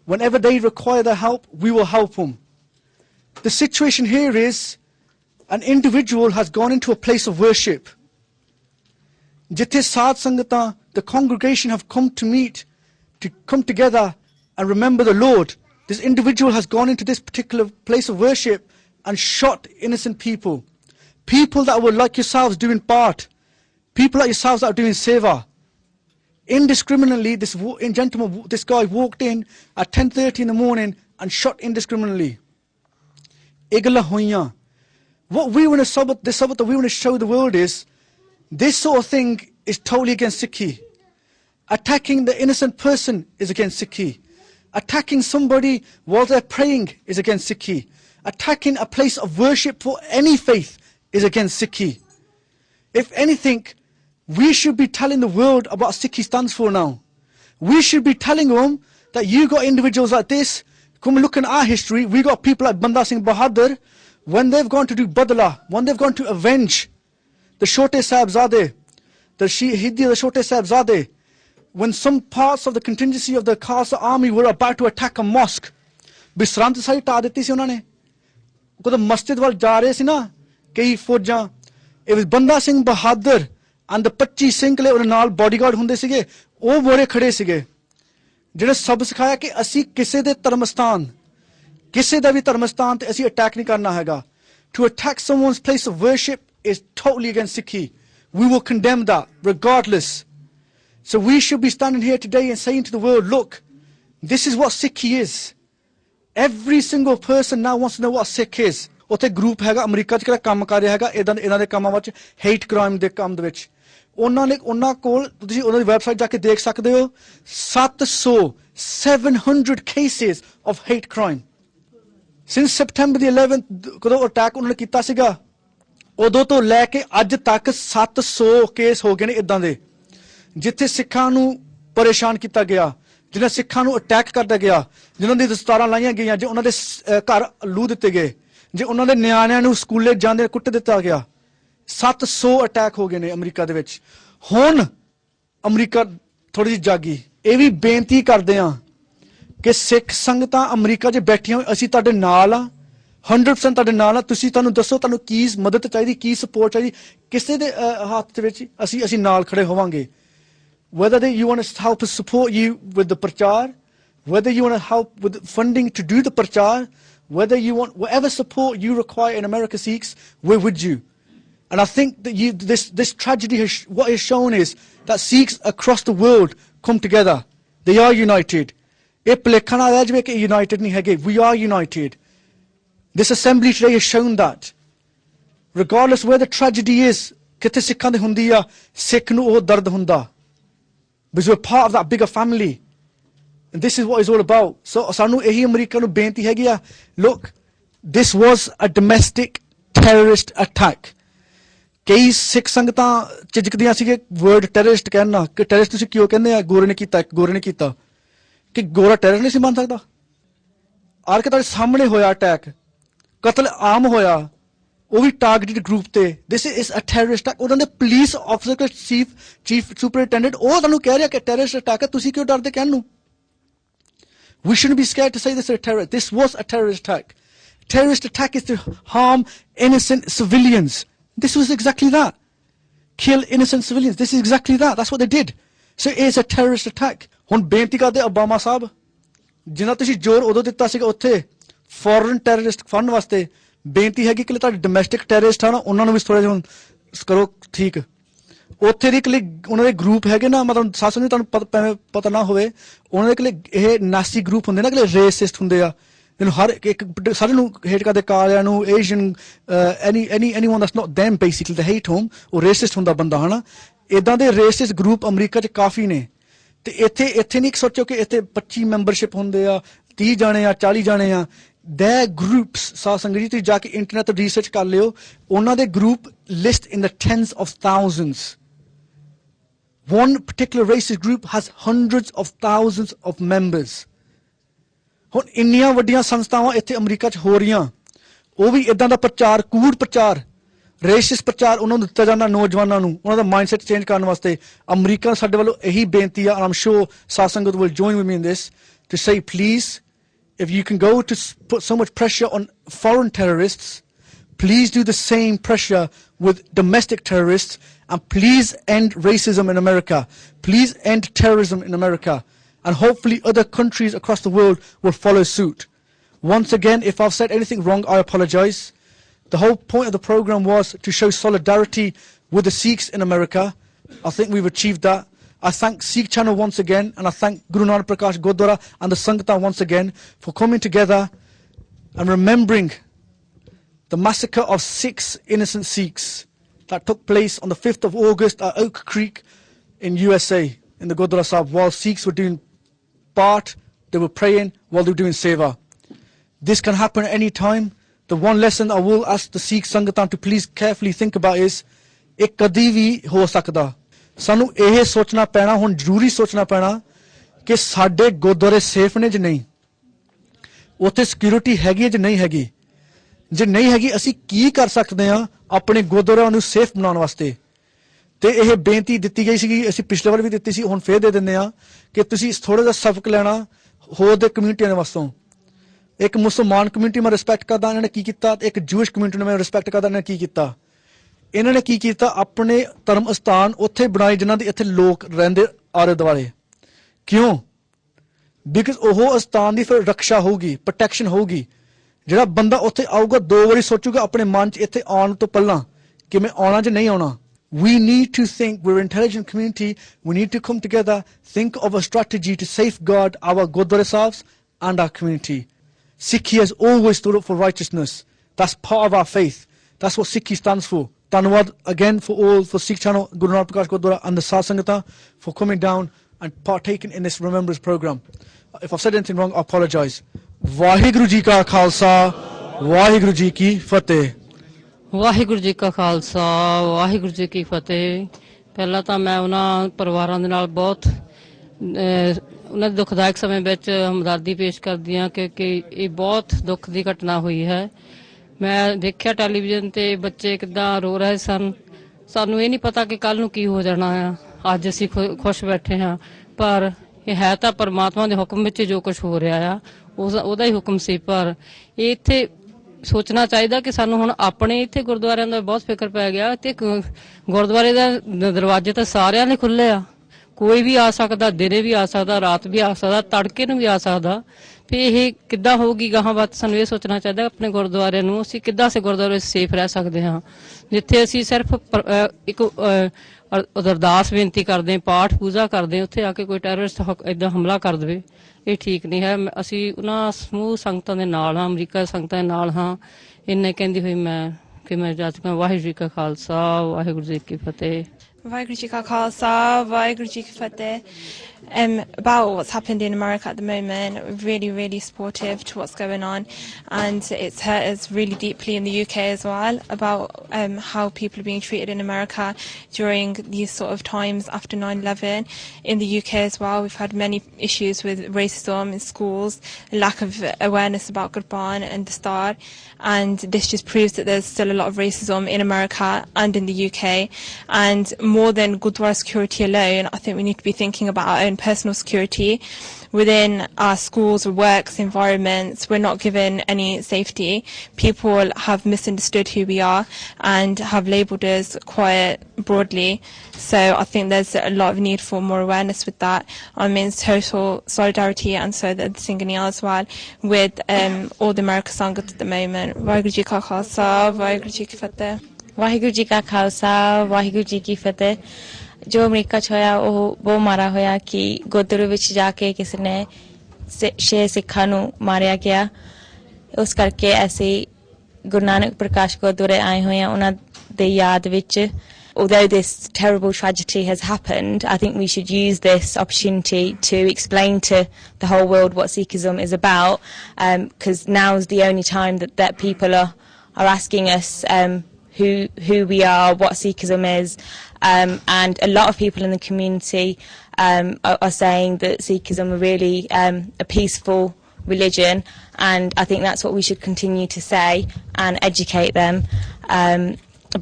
Whenever they require their help, we will help them. The situation here is an individual has gone into a place of worship. Jithe Saad Sangatan, the congregation have come to meet, to come together and remember the Lord. This individual has gone into this particular place of worship and shot innocent people. People that were like yourselves doing part. People like yourselves that are doing seva. indiscriminately, this guy walked in at 10:30 in the morning and shot indiscriminately. Igla hoiyan. What we want to show the world is, this sort of thing is totally against Sikhi. Attacking the innocent person is against Sikhi. Attacking somebody while they're praying is against Sikhi. Attacking a place of worship for any faith is against Sikhi. If anything, we should be telling the world about what Sikhi stands for now. We should be telling them that you got individuals like this. Come look in our history. We got people like Banda Singh Bahadur. When they've gone to do badla, when they've gone to avenge the Chote Sahibzade, the Shahidi of the Chote Sahibzade, when some parts of the contingency of the Khalsa army were about to attack a mosque, Bisrant Sahi टा देती सी उन्होंने. कोई मस्जिद वाल जा रहे सी ना कई फौजां. It was Banda Singh Bahadur and the 25 ਸਿੰਘਲੇ ਉਹਦੇ ਨਾਲ ਬਾਡੀਗਾਰਡ ਹੁੰਦੇ ਸੀਗੇ, ਉਹ ਮੋਰੇ ਖੜੇ ਸੀਗੇ ਜਿਹਨੇ ਸਭ ਸਿਖਾਇਆ ਕਿ ਅਸੀਂ ਕਿਸੇ ਦੇ ਧਰਮਸਥਾਨ, ਕਿਸੇ ਦਾ ਵੀ ਧਰਮਸਥਾਨ ਤੇ ਅਸੀਂ ਅਟੈਕ ਨਹੀਂ ਕਰਨਾ ਹੈਗਾ. To attack someone's place of worship is totally against Sikhi. We will condemn that regardless. So we should be standing here today and saying to the world, look, this is what Sikhi is. Every single person now wants to know what Sikh is. ਉੱਥੇ group ਹੈਗਾ America 'ਚ ਕਿਹੜਾ ਕੰਮ ਕਰ ਰਿਹਾ ਹੈਗਾ ਇਹਨਾਂ ਦੇ ਕੰਮਾਂ ਵਿੱਚ, ਹੇਟ ਕ੍ਰਾਈਮ ਦੇ ਕੰਮ ਦੇ ਵਿੱਚ. ਉਹਨਾਂ ਕੋਲ ਤੁਸੀਂ ਉਹਨਾਂ ਦੀ ਵੈਬਸਾਈਟ ਜਾ ਕੇ ਦੇਖ ਸਕਦੇ ਹੋ 700 cases of hate crime. Since September the 11th, ਕਦੋਂ ਅਟੈਕ ਉਹਨਾਂ ਨੇ ਕੀਤਾ ਸੀਗਾ, ਉਦੋਂ ਤੋਂ ਲੈ ਕੇ ਅੱਜ ਤੱਕ 700 ਕੇਸ ਹੋ ਗਏ ਨੇ ਇਦਾਂ ਦੇ, ਜਿੱਥੇ ਸਿੱਖਾਂ ਨੂੰ ਪਰੇਸ਼ਾਨ ਕੀਤਾ ਗਿਆ, ਜਿਹਨਾਂ ਸਿੱਖਾਂ ਨੂੰ ਅਟੈਕ ਕਰਦਾ ਗਿਆ, ਜਿਨ੍ਹਾਂ ਦੀ ਦਸਤਾਰਾਂ ਲਾਈਆਂ ਗਈਆਂ, ਜੇ ਉਹਨਾਂ ਦੇ ਘਰ ਲੂ ਦਿੱਤੇ ਗਏ, ਜੇ ਉਹਨਾਂ ਦੇ ਨਿਆਣਿਆਂ ਨੂੰ ਸਕੂਲੇ ਜਾਂਦੇ ਕੁੱਟ ਦਿੱਤਾ ਗਿਆ. 700 ਅਟੈਕ ਹੋ ਗਏ ਨੇ ਅਮਰੀਕਾ ਦੇ ਵਿੱਚ. ਹੁਣ ਅਮਰੀਕਾ ਥੋੜੀ ਜਿਹੀ ਜਾਗੀ. ਇਹ ਵੀ ਬੇਨਤੀ ਕਰਦੇ ਆ ਕਿ ਸਿੱਖ ਸੰਗਤਾਂ ਅਮਰੀਕਾ 'ਚ ਬੈਠੀਆਂ ਹੋਈਆਂ, ਅਸੀਂ ਤੁਹਾਡੇ ਨਾਲ ਆ, 100% ਤੁਹਾਡੇ ਨਾਲ ਆ. ਤੁਸੀਂ ਤੁਹਾਨੂੰ ਦੱਸੋ ਤੁਹਾਨੂੰ ਕੀ ਮਦਦ ਚਾਹੀਦੀ, ਕੀ ਸਪੋਰਟ ਚਾਹੀਦੀ, ਕਿਸੇ ਦੇ ਹੱਥ ਦੇ ਵਿੱਚ ਅਸੀਂ ਨਾਲ ਖੜੇ ਹੋਵਾਂਗੇ. Whether you want to help us support you with the prachar, whether you want to help with funding to do the prachar, whether you want whatever support you require in America, Sikhs, we're with you. And I think that this tragedy what is shown is that Sikhs across the world come together. They are united. United nahi hege. We are united. This assembly today has shown that. Regardless where the tragedy is, kithe Sikhan de hundi a, Sikh nu oh dard hunda. Because we're part of that bigger family. And this is what it's all about. So sanu ehi America nu benti hegi a, look, this was a domestic terrorist attack. ਕਈ ਸਿੱਖ ਸੰਗਤਾਂ ਝਿਜਕਦੀਆਂ ਸੀਗੇ word terrorist ਕਹਿਣਾ ਕਿ terrorist ਤੁਸੀਂ ਕਿਉਂ ਕਹਿੰਦੇ ਆ, ਗੋਰੇ ਨੇ ਕੀਤਾ ਕਿ ਗੋਰਾ ਟੈਰਰ ਨਹੀਂ ਸੀ ਬਣ ਸਕਦਾ. ਆਰ ਕੇ ਤੁਹਾਡੇ ਸਾਹਮਣੇ ਹੋਇਆ ਅਟੈਕ, ਕਤਲ ਆਮ ਹੋਇਆ, ਉਹ ਵੀ ਟਾਰਗੇਟਡ ਗਰੁੱਪ ਤੇ. This is a terrorist attack. ਉਹਨਾਂ ਦੇ ਪੁਲਿਸ ਆਫੀਸਰ ਚੀਫ ਸੁਪਰਿੰਟੈਂਡੈਂਟ ਉਹ ਤੁਹਾਨੂੰ ਕਹਿ ਰਿਹਾ ਕਿ ਟੈਰਰਿਸਟ ਅਟੈਕ ਹੈ, ਤੁਸੀਂ ਕਿਉਂ ਡਰਦੇ ਕਹਿਣ ਨੂੰ? We shouldn't be scared to say this is a terrorist. This was a terrorist attack. Terrorist attack is to harm innocent civilians. This was exactly that. Kill innocent civilians. This is exactly that. That's what they did. So it is a terrorist attack. ਹੁਣ ਬੇਨਤੀ ਕਰਦੇ Obama ਸਾਹਿਬ, ਜਿਨ੍ਹਾਂ ਤੁਸੀਂ ਜ਼ੋਰ ਉਦੋਂ ਦਿੱਤਾ ਸੀਗਾ ਉੱਥੇ ਫੋਰਨ ਟੈਰਰਿਸਟ ਫੰਡ ਵਾਸਤੇ, ਬੇਨਤੀ ਹੈਗੀ ਕਿ ਤੁਹਾਡੇ ਡੋਮੈਸਟਿਕ ਟੈਰਰਿਸਟ ਆ ਨਾ, ਉਹਨਾਂ ਨੂੰ ਵੀ ਥੋੜਾ ਜਿਹਾ ਕਰੋ ਠੀਕ. ਉੱਥੇ ਦੇ ਕੋਲ ਉਹਨਾਂ ਦੇ ਗਰੁੱਪ ਹੈਗੇ ਨਾ, ਮਤਲਬ ਸਾਸੂ ਨੂੰ ਤੁਹਾਨੂੰ ਪਤਾ ਨਾ ਹੋਵੇ, ਉਹਨਾਂ ਦੇ ਕੋਲ ਇਹ ਨਾਸੀ ਗਰੁੱਪ ਹੁੰਦੇ ਨਾ, ਕਿ ਰੇਸਿਸਟ ਹੁੰਦੇ ਆ, ਜਿਹਨੂੰ ਹਰ ਇੱਕ ਸਾਰੇ ਨੂੰ ਹੇਟ ਕਰਦੇ, ਕਾਲਿਆਂ ਨੂੰ, Asian, anyone that's not them basically they hate him, ਉਹ ਰੇਸਿਸਟ ਹੁੰਦਾ ਬੰਦਾ ਹਨਾ. ਇਦਾਂ ਦੇ ਰੇਸਿਸਟ ਗਰੁੱਪ ਅਮਰੀਕਾ 'ਚ ਕਾਫੀ ਨੇ. ਤੇ ਇੱਥੇ ਨਹੀਂ ਸੋਚੋ ਕਿ ਇੱਥੇ 25 ਮੈਂਬਰਸ਼ਿਪ ਹੁੰਦੇ ਆ, 30 ਜਾਣੇ ਆ, 40 ਜਾਣੇ ਆ. Their groups, ਸਾਧ ਸੰਗਤ ਜੀ ਤੁਸੀਂ ਜਾ ਕੇ ਇੰਟਰਨੈਟ ਤੇ ਰਿਸਰਚ ਕਰ ਲਿਓ, ਉਹਨਾਂ ਦੇ group list in the tens of thousands. One particular racist group has hundreds of thousands of members. ਹੁਣ ਇੰਨੀਆਂ ਵੱਡੀਆਂ ਸੰਸਥਾਵਾਂ ਇੱਥੇ ਅਮਰੀਕਾ 'ਚ ਹੋ ਰਹੀਆਂ, ਉਹ ਵੀ ਇਦਾਂ ਦਾ ਪ੍ਰਚਾਰ, ਕੂੜ ਪ੍ਰਚਾਰ, ਰੇਸਿਸਟ ਪ੍ਰਚਾਰ ਉਹਨਾਂ ਨੂੰ ਦਿੱਤਾ ਜਾਂਦਾ ਨੌਜਵਾਨਾਂ ਨੂੰ, ਉਹਨਾਂ ਦਾ ਮਾਈਂਡਸੈਟ ਚੇਂਜ ਕਰਨ ਵਾਸਤੇ. ਅਮਰੀਕਾ ਸਾਡੇ ਵੱਲੋਂ ਇਹੀ ਬੇਨਤੀ ਆ, and I'm sure ਸਾਧ ਸੰਗਤ will join with me in this, to say please, if you can go to put so much pressure on foreign terrorists, please do the same pressure with domestic terrorists, and please end racism in America. Please end terrorism in America. And hopefully other countries across the world will follow suit. Once again, if I've said anything wrong, I apologize. The whole point of the program was to show solidarity with the Sikhs in America. I think we've achieved that. I thank Sikh Channel once again, and I thank Guru Nanak Prakash Gurdwara and the Sangatan once again for coming together and remembering the massacre of 6 innocent Sikhs that took place on the 5th of August at Oak Creek in USA, in the Gurdwara Sahib, while Sikhs were doing part, they were praying while they were doing seva. This can happen at any time. The one lesson I will ask the Sikh Sangatan to please carefully think about is, ek kadi vi ho sakda. ਸਾਨੂੰ ਇਹ ਸੋਚਣਾ ਪੈਣਾ, ਹੁਣ ਜ਼ਰੂਰੀ ਸੋਚਣਾ ਪੈਣਾ ਕਿ ਸਾਡੇ ਗੁਰਦੁਆਰੇ ਸੇਫ ਨੇ ਜਾਂ ਨਹੀਂ, ਉੱਥੇ ਸਿਕਿਉਰਿਟੀ ਹੈਗੀ ਹੈ ਜਾਂ ਨਹੀਂ ਹੈਗੀ। ਜੇ ਨਹੀਂ ਹੈਗੀ ਅਸੀਂ ਕੀ ਕਰ ਸਕਦੇ ਹਾਂ ਆਪਣੇ ਗੁਰਦੁਆਰਿਆਂ ਨੂੰ ਸੇਫ ਬਣਾਉਣ ਵਾਸਤੇ। ਤੇ ਇਹ ਬੇਨਤੀ ਦਿੱਤੀ ਗਈ ਸੀਗੀ, ਅਸੀਂ ਪਿਛਲੇ ਵਾਰ ਵੀ ਦਿੱਤੀ ਸੀ, ਹੁਣ ਫੇਰ ਦੇ ਦਿੰਦੇ ਆ ਕਿ ਤੁਸੀਂ ਥੋੜਾ ਜਿਹਾ ਸਬਕ ਲੈਣਾ ਹੋਰ ਦੇ ਕਮਿਊਨਿਟੀਆਂ ਦੇ ਵਾਸਤੋਂ। ਇੱਕ ਮੁਸਲਮਾਨ ਕਮਿਊਨਿਟੀ ਮੈਂ ਰਿਸਪੈਕਟ ਕਰਦਾ, ਇਹਨਾਂ ਨੇ ਕੀ ਕੀਤਾ, ਤੇ ਇੱਕ ਜੂਇਸ਼ ਕਮਿਊਨਿਟੀ ਨੂੰ ਮੈਂ ਰਿਸਪੈਕਟ ਕਰਦਾ, ਇਹਨਾਂ ਨੇ ਕੀ ਕੀਤਾ। ਇਹਨਾਂ ਨੇ ਕੀ ਕੀਤਾ, ਆਪਣੇ ਧਰਮ ਸਥਾਨ ਉੱਥੇ ਬਣਾਏ ਜਿਨ੍ਹਾਂ ਦੇ ਇੱਥੇ ਲੋਕ ਰਹਿੰਦੇ ਆਲੇ ਦੁਆਲੇ। ਕਿਉਂ? ਬਿਕਾਜ਼ ਉਹ ਸਥਾਨ ਦੀ ਫਿਰ ਰੱਖਿਆ ਹੋਊਗੀ, ਪ੍ਰੋਟੈਕਸ਼ਨ ਹੋਊਗੀ। ਜਿਹੜਾ ਬੰਦਾ ਉੱਥੇ ਆਊਗਾ 2 ਵਾਰੀ ਸੋਚੂਗਾ ਆਪਣੇ ਮਨ 'ਚ ਇੱਥੇ ਆਉਣ ਤੋਂ ਪਹਿਲਾਂ ਕਿ ਮੈਂ ਆਉਣਾ ਜਾਂ ਨਹੀਂ ਆਉਣਾ। We need to think, we're an intelligent community, we need to come together, think of a strategy to safeguard our Gurdwara Sahibs and our community. Sikhi has always stood up for righteousness. That's part of our faith. That's what Sikhi stands for. Tanwad again for Sikh Channel, Guru Nanak Prakash Gurdwara and the Sat Sangatan for coming down and partaking in this remembrance program. If I've said anything wrong, I apologise. Vaheguru Ji Ka Khalsa, Vaheguru Ji Ki Fateh. Waheguru ji ਕਾ ਖਾਲਸਾ ਵਾਹਿਗੁਰੂ ਜੀ ਕੀ ਫਤਿਹ। ਪਹਿਲਾਂ ਤਾਂ ਮੈਂ ਉਹਨਾਂ ਪਰਿਵਾਰਾਂ ਦੇ ਨਾਲ ਬਹੁਤ ਉਹਨਾਂ ਦੇ ਦੁਖਦਾਇਕ ਸਮੇਂ ਵਿੱਚ ਹਮਦਰਦੀ ਪੇਸ਼ ਕਰਦੀ ਹਾਂ ਕਿ ਇਹ ਬਹੁਤ ਦੁੱਖ ਦੀ ਘਟਨਾ ਹੋਈ ਹੈ। ਮੈਂ ਦੇਖਿਆ ਟੈਲੀਵਿਜ਼ਨ ਤੇ ਬੱਚੇ ਕਿੱਦਾਂ ਰੋ ਰਹੇ ਸਨ। ਸਾਨੂੰ ਇਹ ਨਹੀਂ ਪਤਾ ਕਿ ਕੱਲ ਨੂੰ ਕੀ ਹੋ ਜਾਣਾ ਆ। ਅੱਜ ਅਸੀਂ ਖੁਸ਼ ਬੈਠੇ ਹਾਂ, ਪਰ ਇਹ ਹੈ ਤਾਂ ਪਰਮਾਤਮਾ ਦੇ ਹੁਕਮ ਵਿੱਚ ਜੋ ਕੁਝ ਹੋ ਰਿਹਾ ਆ ਉਹਦਾ ਹੀ ਹੁਕਮ ਸੀ। ਪਰ ਇਹ ਇੱਥੇ ਸੋਚਣਾ ਚਾਹੀਦਾ ਕਿ ਸਾਨੂੰ ਹੁਣ ਆਪਣੇ ਇੱਥੇ ਗੁਰਦੁਆਰਿਆਂ ਦਾ ਬਹੁਤ ਫਿਕਰ ਪੈ ਗਿਆ ਤੇ ਗੁਰਦੁਆਰੇ ਦਾ ਦਰਵਾਜ਼ੇ ਤਾਂ ਸਾਰਿਆਂ ਲਈ ਖੁੱਲੇ ਆ, ਕੋਈ ਵੀ ਆ ਸਕਦਾ, ਦਿਨੇ ਵੀ ਆ ਸਕਦਾ, ਰਾਤ ਵੀ ਆ ਸਕਦਾ, ਤੜਕੇ ਨੂੰ ਵੀ ਆ ਸਕਦਾ। ਫਿਰ ਇਹ ਕਿੱਦਾਂ ਹੋਊਗੀ ਗਾਹਾਂ ਬਾਤ, ਸਾਨੂੰ ਇਹ ਸੋਚਣਾ ਚਾਹੀਦਾ ਆਪਣੇ ਗੁਰਦੁਆਰੇ ਨੂੰ ਅਸੀਂ ਕਿੱਦਾਂ ਸੇ ਗੁਰਦੁਆਰੇ ਸੇਫ ਰਹਿ ਸਕਦੇ ਹਾਂ, ਜਿੱਥੇ ਅਸੀਂ ਸਿਰਫ ਇੱਕ ਅਰਦਾਸ ਬੇਨਤੀ ਕਰਦੇ, ਪਾਠ ਪੂਜਾ ਕਰਦੇ, ਉੱਥੇ ਆ ਕੇ ਕੋਈ ਟੈਰਰਿਸਟ ਏਦਾਂ ਹਮਲਾ ਕਰ ਦੇਵੇ। ਇਹ ਠੀਕ ਨਹੀਂ ਹੈ। ਅਸੀਂ ਉਹਨਾਂ ਸਮੂਹ ਸੰਗਤਾਂ ਦੇ ਨਾਲ ਹਾਂ, ਅਮਰੀਕਾ ਸੰਗਤਾਂ ਦੇ ਨਾਲ ਹਾਂ। ਇੰਨੇ ਕਹਿੰਦੀ ਹੋਈ ਮੈਂ ਜਾ ਚੁੱਕਾ। ਵਾਹਿਗੁਰੂ ਜੀ ਕਾ ਖਾਲਸਾ ਵਾਹਿਗੁਰੂ ਜੀ ਕੀ ਫਤਿਹ। Vaheguru Ji Ka Khalsa, Vaheguru Ji Ki Fateh. About what's happened in America at the moment, really, really supportive to what's going on, and it's hurt us really deeply in the UK as well about how people are being treated in America during these sort of times after 9/11. In the UK as well, we've had many issues with racism in schools, lack of awareness about Gurban and the Star, and this just proves that there's still a lot of racism in America and in the UK. And more than Gurdwara security alone, I think we need to be thinking about our own personal security within our schools or works environments. We're not given any safety. People have misunderstood who we are and have labelled us quite broadly. So I think there's a lot of need for more awareness with that. I'm in total solidarity, and so the Singhania as well, with all the America Sangat at the moment. Vaheguru Ji Ka Khalsa, Vaheguru Ji Ki Fateh. Waheguru ji ਕਾ ਖਾਲਸਾ ਵਾਹਿਗੁਰੂ ਜੀ ਕੀ ਫਤਿਹ। ਜੋ America 'ਚ ਹੋਇਆ ਉਹ ਬਹੁਤ ਮਾੜਾ ਹੋਇਆ ਕਿ ਗੁਰਦੁਆਰੇ ਵਿੱਚ ਜਾ ਕੇ ਕਿਸੇ ਨੇ 6 ਸਿੱਖਾਂ ਨੂੰ ਮਾਰਿਆ ਗਿਆ। ਉਸ ਕਰਕੇ ਅਸੀਂ ਗੁਰੂ ਨਾਨਕ ਪ੍ਰਕਾਸ਼ ਗੁਰਦੁਆਰੇ ਆਏ ਹੋਏ ਹਾਂ ਉਹਨਾਂ ਦੇ ਯਾਦ ਵਿੱਚ। Although this terrible tragedy has happened, I think we should use this opportunity to explain to the whole world what Sikhism is about, because now is the only time that people are asking us who we are, what Sikhism is, and a lot of people in the community are saying that Sikhism are really a peaceful religion, and I think that's what we should continue to say and educate them.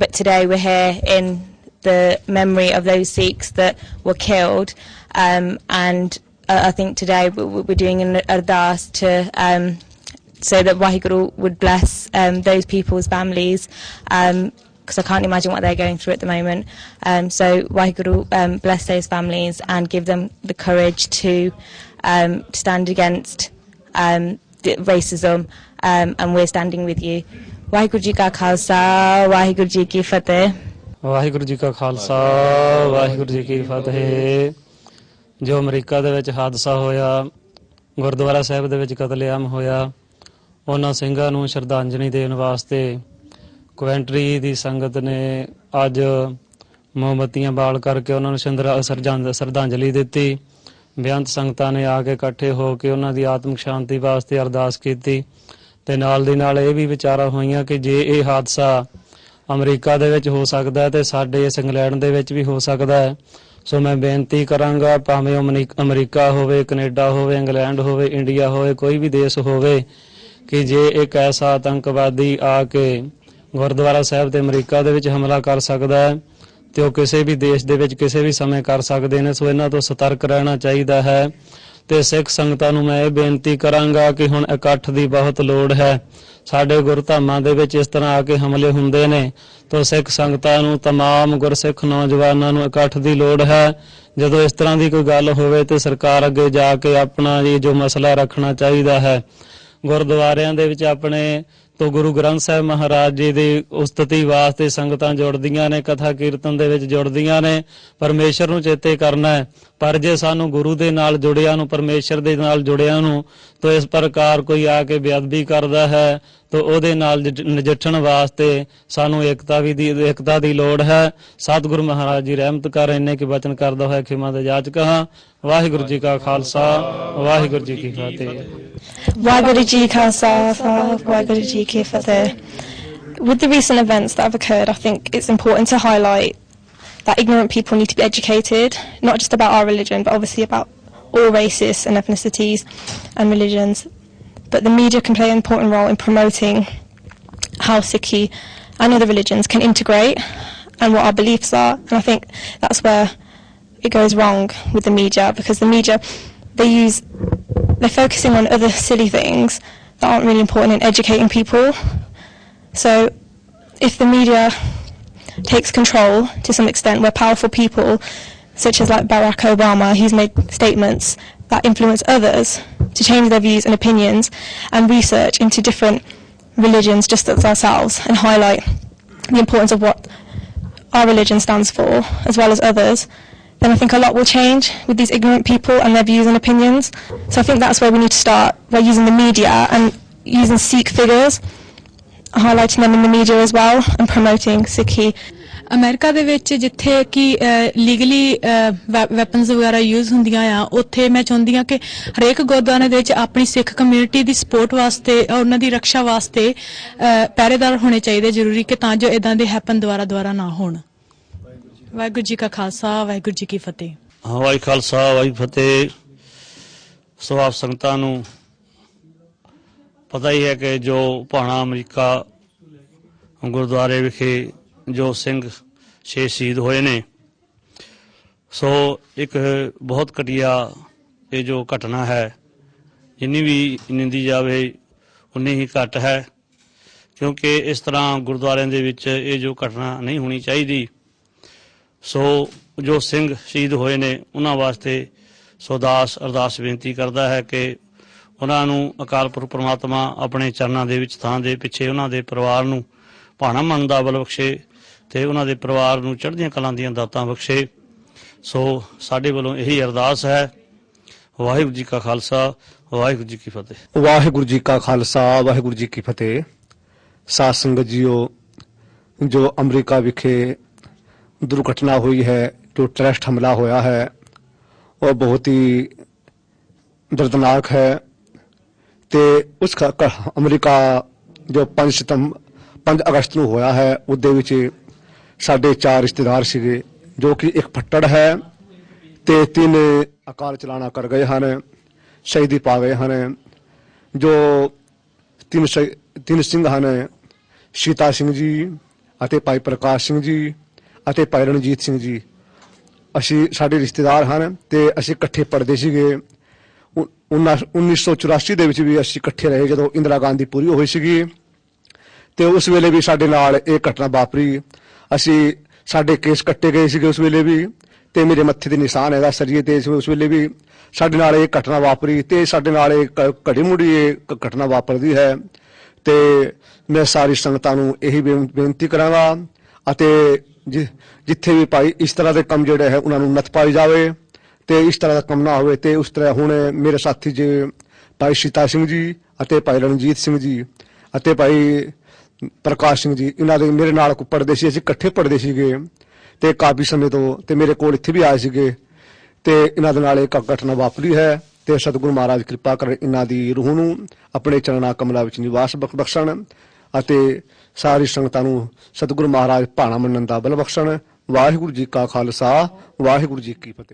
But today we're here in the memory of those Sikhs that were killed, and I think today we're doing an ardas to so that Waheguru would bless those people's families, because I can't imagine what they're going through at the moment. So Waheguru bless those families and give them the courage to stand against the racism, and we're standing with you. Waheguru Ji Ka Khalsa, Waheguru Ji Ki Fateh. Waheguru ji ਕਾ ਖਾਲਸਾ ਵਾਹਿਗੁਰੂ ਜੀ ਕੀ ਫਤਿਹ। ਜੋ America ਦੇ ਵਿੱਚ ਹਾਦਸਾ ਹੋਇਆ, ਗੁਰਦੁਆਰਾ ਸਾਹਿਬ ਦੇ ਵਿੱਚ ਕਤਲੇਆਮ ਹੋਇਆ, ਉਹਨਾਂ ਸਿੰਘਾਂ ਨੂੰ ਸ਼ਰਧਾਂਜਲੀ ਦੇਣ ਵਾਸਤੇ ਕੁਵੈਂਟਰੀ ਦੀ ਸੰਗਤ ਨੇ ਅੱਜ ਮੋਮਬੱਤੀਆਂ ਬਾਲ ਕਰਕੇ ਉਹਨਾਂ ਨੂੰ ਸ਼ਰਧਾਂਜਲੀ ਦਿੱਤੀ। ਬੇਅੰਤ ਸੰਗਤਾਂ ਨੇ ਆ ਕੇ ਇਕੱਠੇ ਹੋ ਕੇ ਉਹਨਾਂ ਦੀ ਆਤਮਿਕ ਸ਼ਾਂਤੀ ਵਾਸਤੇ ਅਰਦਾਸ ਕੀਤੀ ਤੇ ਨਾਲ ਦੀ ਨਾਲ ਇਹ ਵੀ ਵਿਚਾਰਾਂ ਹੋਈਆਂ ਕਿ ਜੇ ਇਹ ਹਾਦਸਾ ਅਮਰੀਕਾ ਦੇ ਵਿੱਚ ਹੋ ਸਕਦਾ ਹੈ ਤੇ ਸਾਡੇ ਇਸ ਇੰਗਲੈਂਡ ਦੇ ਵਿੱਚ ਵੀ ਹੋ ਸਕਦਾ ਹੈ। ਸੋ ਮੈਂ ਬੇਨਤੀ ਕਰਾਂਗਾ, ਭਾਵੇਂ ਅਮਰੀਕਾ ਹੋਵੇ, ਕੈਨੇਡਾ ਹੋਵੇ, ਇੰਗਲੈਂਡ ਹੋਵੇ, ਇੰਡੀਆ ਹੋਵੇ, ਕੋਈ ਵੀ ਦੇਸ਼ ਹੋਵੇ, ਕਿ ਜੇ ਇੱਕ ਐਸਾ ਆਤੰਕਵਾਦੀ ਆ ਕੇ ਗੁਰਦੁਆਰਾ ਸਾਹਿਬ ਤੇ ਅਮਰੀਕਾ ਦੇ ਵਿੱਚ ਹਮਲਾ ਕਰ ਸਕਦਾ ਹੈ ਤੇ ਉਹ ਕਿਸੇ ਵੀ ਦੇਸ਼ ਦੇ ਵਿੱਚ ਕਿਸੇ ਵੀ ਸਮੇਂ ਕਰ ਸਕਦੇ ਨੇ। ਸੋ ਇਹਨਾਂ ਤੋਂ ਸਤਰਕ ਰਹਿਣਾ ਚਾਹੀਦਾ ਹੈ ਤੇ ਸਿੱਖ ਸੰਗਤਾਂ ਨੂੰ ਮੈਂ ਇਹ ਬੇਨਤੀ ਕਰਾਂਗਾ ਕਿ ਹੁਣ ਇਕੱਠ ਦੀ ਬਹੁਤ ਲੋੜ ਹੈ। ਸਾਡੇ ਗੁਰਧਾਮਾਂ ਦੇ ਵਿੱਚ ਇਸ ਤਰ੍ਹਾਂ ਆ ਕੇ ਹਮਲੇ ਹੁੰਦੇ ਨੇ ਤਾਂ ਸਿੱਖ ਸੰਗਤਾਂ ਨੂੰ, ਤਮਾਮ ਗੁਰਸਿੱਖ ਨੌਜਵਾਨਾਂ ਨੂੰ ਇਕੱਠ ਦੀ ਲੋੜ ਹੈ। ਜਦੋਂ ਇਸ ਤਰ੍ਹਾਂ ਦੀ ਕੋਈ ਗੱਲ ਹੋਵੇ ਤੇ ਸਰਕਾਰ ਅੱਗੇ ਜਾ ਕੇ ਆਪਣਾ ਇਹ ਜੋ ਮਸਲਾ ਰੱਖਣਾ ਚਾਹੀਦਾ ਹੈ। ਗੁਰਦੁਆਰਿਆਂ ਦੇ ਵਿੱਚ ਆਪਣੇ ਤੋਂ ਗੁਰੂ ਗ੍ਰੰਥ ਸਾਹਿਬ ਮਹਾਰਾਜ ਜੀ ਦੀ ਉਸਤਤੀ ਵਾਸਤੇ ਸੰਗਤਾਂ ਜੁੜਦੀਆਂ ਨੇ, ਕਥਾ ਕੀਰਤਨ ਦੇ ਵਿੱਚ ਜੁੜਦੀਆਂ ਨੇ। ਪਰਮੇਸ਼ਰ ਨੂੰ ਚੇਤੇ ਕਰਨਾ ਹੈ, ਪਰ ਜੇ ਸਾਨੂੰ ਗੁਰੂ ਦੇ ਨਾਲ ਜੁੜਿਆਂ ਨੂੰ, ਪਰਮੇਸ਼ਰ ਦੇ ਨਾਲ ਜੁੜਿਆਂ ਨੂੰ ਤਾਂ ਇਸ ਪ੍ਰਕਾਰ ਕੋਈ ਆ ਕੇ ਬੇਅਦਬੀ ਕਰਦਾ ਹੈ ਤਾਂ ਉਹਦੇ ਨਾਲ ਨਜਿੱਠਣ ਵਾਸਤੇ ਸਾਨੂੰ ਏਕਤਾ ਦੀ ਲੋੜ ਹੈ। ਸਤਿਗੁਰੂ ਮਹਾਰਾਜ ਜੀ ਰਹਿਮਤ ਕਰ, ਇੰਨੇ ਕਿ ਬਚਨ ਕਰਦਾ ਹੋਇਆ ਖਿਮਾ ਦਾ ਜਾਚ ਕਹਾਂ। ਵਾਹਿਗੁਰੂ ਜੀ ਕਾ ਖਾਲਸਾ, ਵਾਹਿਗੁਰੂ ਜੀ ਕੀ ਫਤਿਹ। Waheguru Ji Ka Khalsa, Waheguru Ji Ki Fateh. With the recent events that have occurred, I think it's important to highlight that ignorant people need to be educated, not just about our religion, but obviously about all races and ethnicities and religions. But the media can play an important role in promoting how Sikhi and other religions can integrate and what our beliefs are. And I think that's where it goes wrong with the media, because the media, they're focusing on other silly things that aren't really important in educating people. So if the media takes control to some extent, where powerful people such as like Barack Obama, he's made statements that influence others to change their views and opinions and research into different religions just as ourselves and highlight the importance of what our religion stands for as well as others, then I think a lot will change with these ignorant people and their views and opinions. So I think that's where we need to start, by using the media and using Sikh figures, highlighting them in the media as well and promoting Sikhi. America ਦੇ ਵਿੱਚ ਜਿੱਥੇ ਕਿ legally weapons ਵਗੈਰਾ use ਹੁੰਦੀਆਂ ਆ, ਉੱਥੇ ਮੈਂ ਚਾਹੁੰਦੀ ਹਾਂ ਕਿ ਹਰੇਕ ਗੁਰਦੁਆਰੇ ਦੇ ਵਿੱਚ ਆਪਣੀ ਸਿੱਖ ਕਮਿਊਨਿਟੀ ਦੀ ਸਪੋਰਟ ਵਾਸਤੇ, ਉਹਨਾਂ ਦੀ ਰੱਖਿਆ ਵਾਸਤੇ ਪਹਿਰੇਦਾਰ ਹੋਣੇ ਚਾਹੀਦੇ ਜ਼ਰੂਰੀ, ਕਿ ਤਾਂ ਜੋ ਇਦਾਂ ਦੇ ਹੈਪਨ ਦੁਆਰਾ ਨਾ ਹੋਣ। ਵਾਹਿਗੁਰੂ ਜੀ ਕਾ ਖਾਲਸਾ, ਵਾਹਿਗੁਰੂ ਜੀ ਕੀ ਫਤਿਹ। ਵਾਹਿ ਖਾਲਸਾ, ਵਾਹਿ ਫਤਿਹ। ਸੋ ਆਪ ਸੰਗਤਾਂ ਨੂੰ ਪਤਾ ਹੀ ਹੈ ਕਿ ਜੋ ਭਾਣਾ ਅਮਰੀਕਾ ਗੁਰਦੁਆਰੇ ਵਿਖੇ ਜੋ ਸਿੰਘ 6 ਸ਼ਹੀਦ ਹੋਏ ਨੇ, ਸੋ ਇੱਕ ਬਹੁਤ ਘਟੀਆ ਇਹ ਜੋ ਘਟਨਾ ਹੈ, ਜਿੰਨੀ ਵੀ ਨਿੰਦੀ ਜਾਵੇ ਉਨੀ ਹੀ ਘੱਟ ਹੈ, ਕਿਉਂਕਿ ਇਸ ਤਰ੍ਹਾਂ ਗੁਰਦੁਆਰਿਆਂ ਦੇ ਵਿੱਚ ਇਹ ਜੋ ਘਟਨਾ ਨਹੀਂ ਹੋਣੀ ਚਾਹੀਦੀ। ਸੋ ਜੋ ਸਿੰਘ ਸ਼ਹੀਦ ਹੋਏ ਨੇ ਉਹਨਾਂ ਵਾਸਤੇ ਸੋ ਅਰਦਾਸ ਬੇਨਤੀ ਕਰਦਾ ਹੈ ਕਿ ਉਹਨਾਂ ਨੂੰ ਅਕਾਲ ਪੁਰਖ ਪ੍ਰਮਾਤਮਾ ਆਪਣੇ ਚਰਨਾਂ ਦੇ ਵਿੱਚ ਥਾਂ ਦੇ ਪਿੱਛੇ ਉਹਨਾਂ ਦੇ ਪਰਿਵਾਰ ਨੂੰ ਭਾਣਾ ਮਨ ਦਾ ਬਲ ਬਖਸ਼ੇ ਤੇ ਉਹਨਾਂ ਦੇ ਪਰਿਵਾਰ ਨੂੰ ਚੜ੍ਹਦੀਆਂ ਕਲਾਂ ਦੀਆਂ ਦਾਤਾਂ ਬਖਸ਼ੇ। ਸੋ ਸਾਡੇ ਵੱਲੋਂ ਇਹੀ ਅਰਦਾਸ ਹੈ। ਵਾਹਿਗੁਰੂ ਜੀ ਕਾ ਖਾਲਸਾ, ਵਾਹਿਗੁਰੂ ਜੀ ਕੀ ਫਤਿਹ। ਵਾਹਿਗੁਰੂ ਜੀ ਕਾ ਖਾਲਸਾ, ਵਾਹਿਗੁਰੂ ਜੀ ਕੀ ਫਤਿਹ। ਸਾਧ ਸੰਗਤ ਜੀਓ, ਜੋ ਅਮਰੀਕਾ ਵਿਖੇ ਦੁਰਘਟਨਾ हुई है, जो टेररिस्ट हमला होया है, वो बहुत ही दर्दनाक है। ते उसका अमरीका जो 5 अगस्त ਨੂੰ ਹੋਇਆ ਹੈ, ਉਹਦੇ ਵਿੱਚ ਸਾਡੇ 4 ਰਿਸ਼ਤੇਦਾਰ ਸੀਗੇ, ਜੋ ਕਿ ਇੱਕ ਫੱਟੜ ਹੈ ਤੇ 3 ਅਕਾਲ ਚਲਾਣਾ ਕਰ ਗਏ ਹਨ, ਸ਼ਹੀਦੀ ਪਾ ਗਏ ਹਨ। ਜੋ 3 ਸਿੰਘ ਹਨ, ਸੀਤਾ ਸਿੰਘ ਜੀ ਅਤੇ ਭਾਈ ਪ੍ਰਕਾਸ਼ ਸਿੰਘ ਜੀ ਅਤੇ ਭਾਈ ਰਣਜੀਤ ਸਿੰਘ ਜੀ, ਸਾਡੇ ਰਿਸ਼ਤੇਦਾਰ ਹਨ ਤੇ ਅਸੀਂ ਇਕੱਠੇ ਪੜ੍ਹਦੇ ਸੀਗੇ। 1984 ਦੇ ਵਿੱਚ ਵੀ ਅਸੀਂ ਇਕੱਠੇ ਰਹੇ, ਜਦੋਂ ਇੰਦਰਾ ਗਾਂਧੀ ਪੂਰੀ ਹੋਈ ਸੀਗੀ, ਤੇ ਉਸ ਵੇਲੇ ਵੀ ਸਾਡੇ ਨਾਲ ਇਹ ਘਟਨਾ ਵਾਪਰੀ। ਸਾਡੇ ਕੇਸ ਕੱਟੇ ਗਏ ਸੀਗੇ ਉਸ ਵੇਲੇ ਵੀ, ਤੇ ਮੇਰੇ ਮੱਥੇ ਦੇ ਨਿਸ਼ਾਨ ਹੈਗਾ ਸਰੀਏ ਤੇ। ਉਸ ਵੇਲੇ ਵੀ ਸਾਡੇ ਨਾਲ ਇਹ ਘਟਨਾ ਵਾਪਰੀ ਤੇ ਸਾਡੇ ਨਾਲ ਇਹ ਘੜੀ ਮੁੜੀ ਇਹ ਘਟਨਾ ਵਾਪਰਦੀ ਹੈ। ਤੇ ਮੈਂ ਸਾਰੀ ਸੰਗਤਾਂ ਨੂੰ ਇਹੀ ਬੇਨਤੀ ਕਰਾਂਗਾ ਅਤੇ ਜਿੱਥੇ ਵੀ ਭਾਈ ਇਸ ਤਰ੍ਹਾਂ ਦੇ ਕੰਮ ਜਿਹੜੇ ਹੈ ਉਹਨਾਂ ਨੂੰ ਨੱਥ ਪਾਈ ਜਾਵੇ ਤੇ ਇਸ ਤਰ੍ਹਾਂ ਦਾ ਕੰਮ ਨਾ ਹੋਵੇ। ਤੇ ਉਸ ਤਰ੍ਹਾਂ ਹੁਣ ਮੇਰੇ ਸਾਥੀ ਜੀ ਭਾਈ ਸੀਤਾ ਸਿੰਘ ਜੀ ਅਤੇ ਭਾਈ ਰਣਜੀਤ ਸਿੰਘ ਜੀ ਅਤੇ ਭਾਈ ਪ੍ਰਕਾਸ਼ ਸਿੰਘ ਜੀ, ਇਹਨਾਂ ਦੇ ਮੇਰੇ ਨਾਲ ਪੜ੍ਹਦੇ ਸੀ, ਅਸੀਂ ਇਕੱਠੇ ਪੜ੍ਹਦੇ ਸੀਗੇ ਤੇ ਕਾਫੀ ਸਮੇਂ ਤੋਂ, ਤੇ ਮੇਰੇ ਕੋਲ ਇੱਥੇ ਵੀ ਆਏ ਸੀਗੇ। ਤੇ ਇਹਨਾਂ ਦੇ ਨਾਲ ਇੱਕ ਘਟਨਾ ਵਾਪਰੀ ਹੈ ਤੇ ਸਤਿਗੁਰੂ ਮਹਾਰਾਜ ਕਿਰਪਾ ਕਰ ਇਹਨਾਂ ਦੀ ਰੂਹ ਨੂੰ ਆਪਣੇ ਚਰਨਾਂ ਕਮਲਾਂ ਵਿੱਚ ਨਿਵਾਸ ਬਖਸ਼ਣ ਅਤੇ ਸਾਰੀ ਸੰਗਤਾਂ ਨੂੰ ਸਤਿਗੁਰੂ ਮਹਾਰਾਜ ਭਾਣਾ ਮੰਨਣ ਦਾ ਬਲ ਬਖਸ਼ਣ। ਵਾਹਿਗੁਰੂ ਜੀ ਕਾ ਖਾਲਸਾ, ਵਾਹਿਗੁਰੂ ਜੀ ਕੀ ਫਤਿਹ।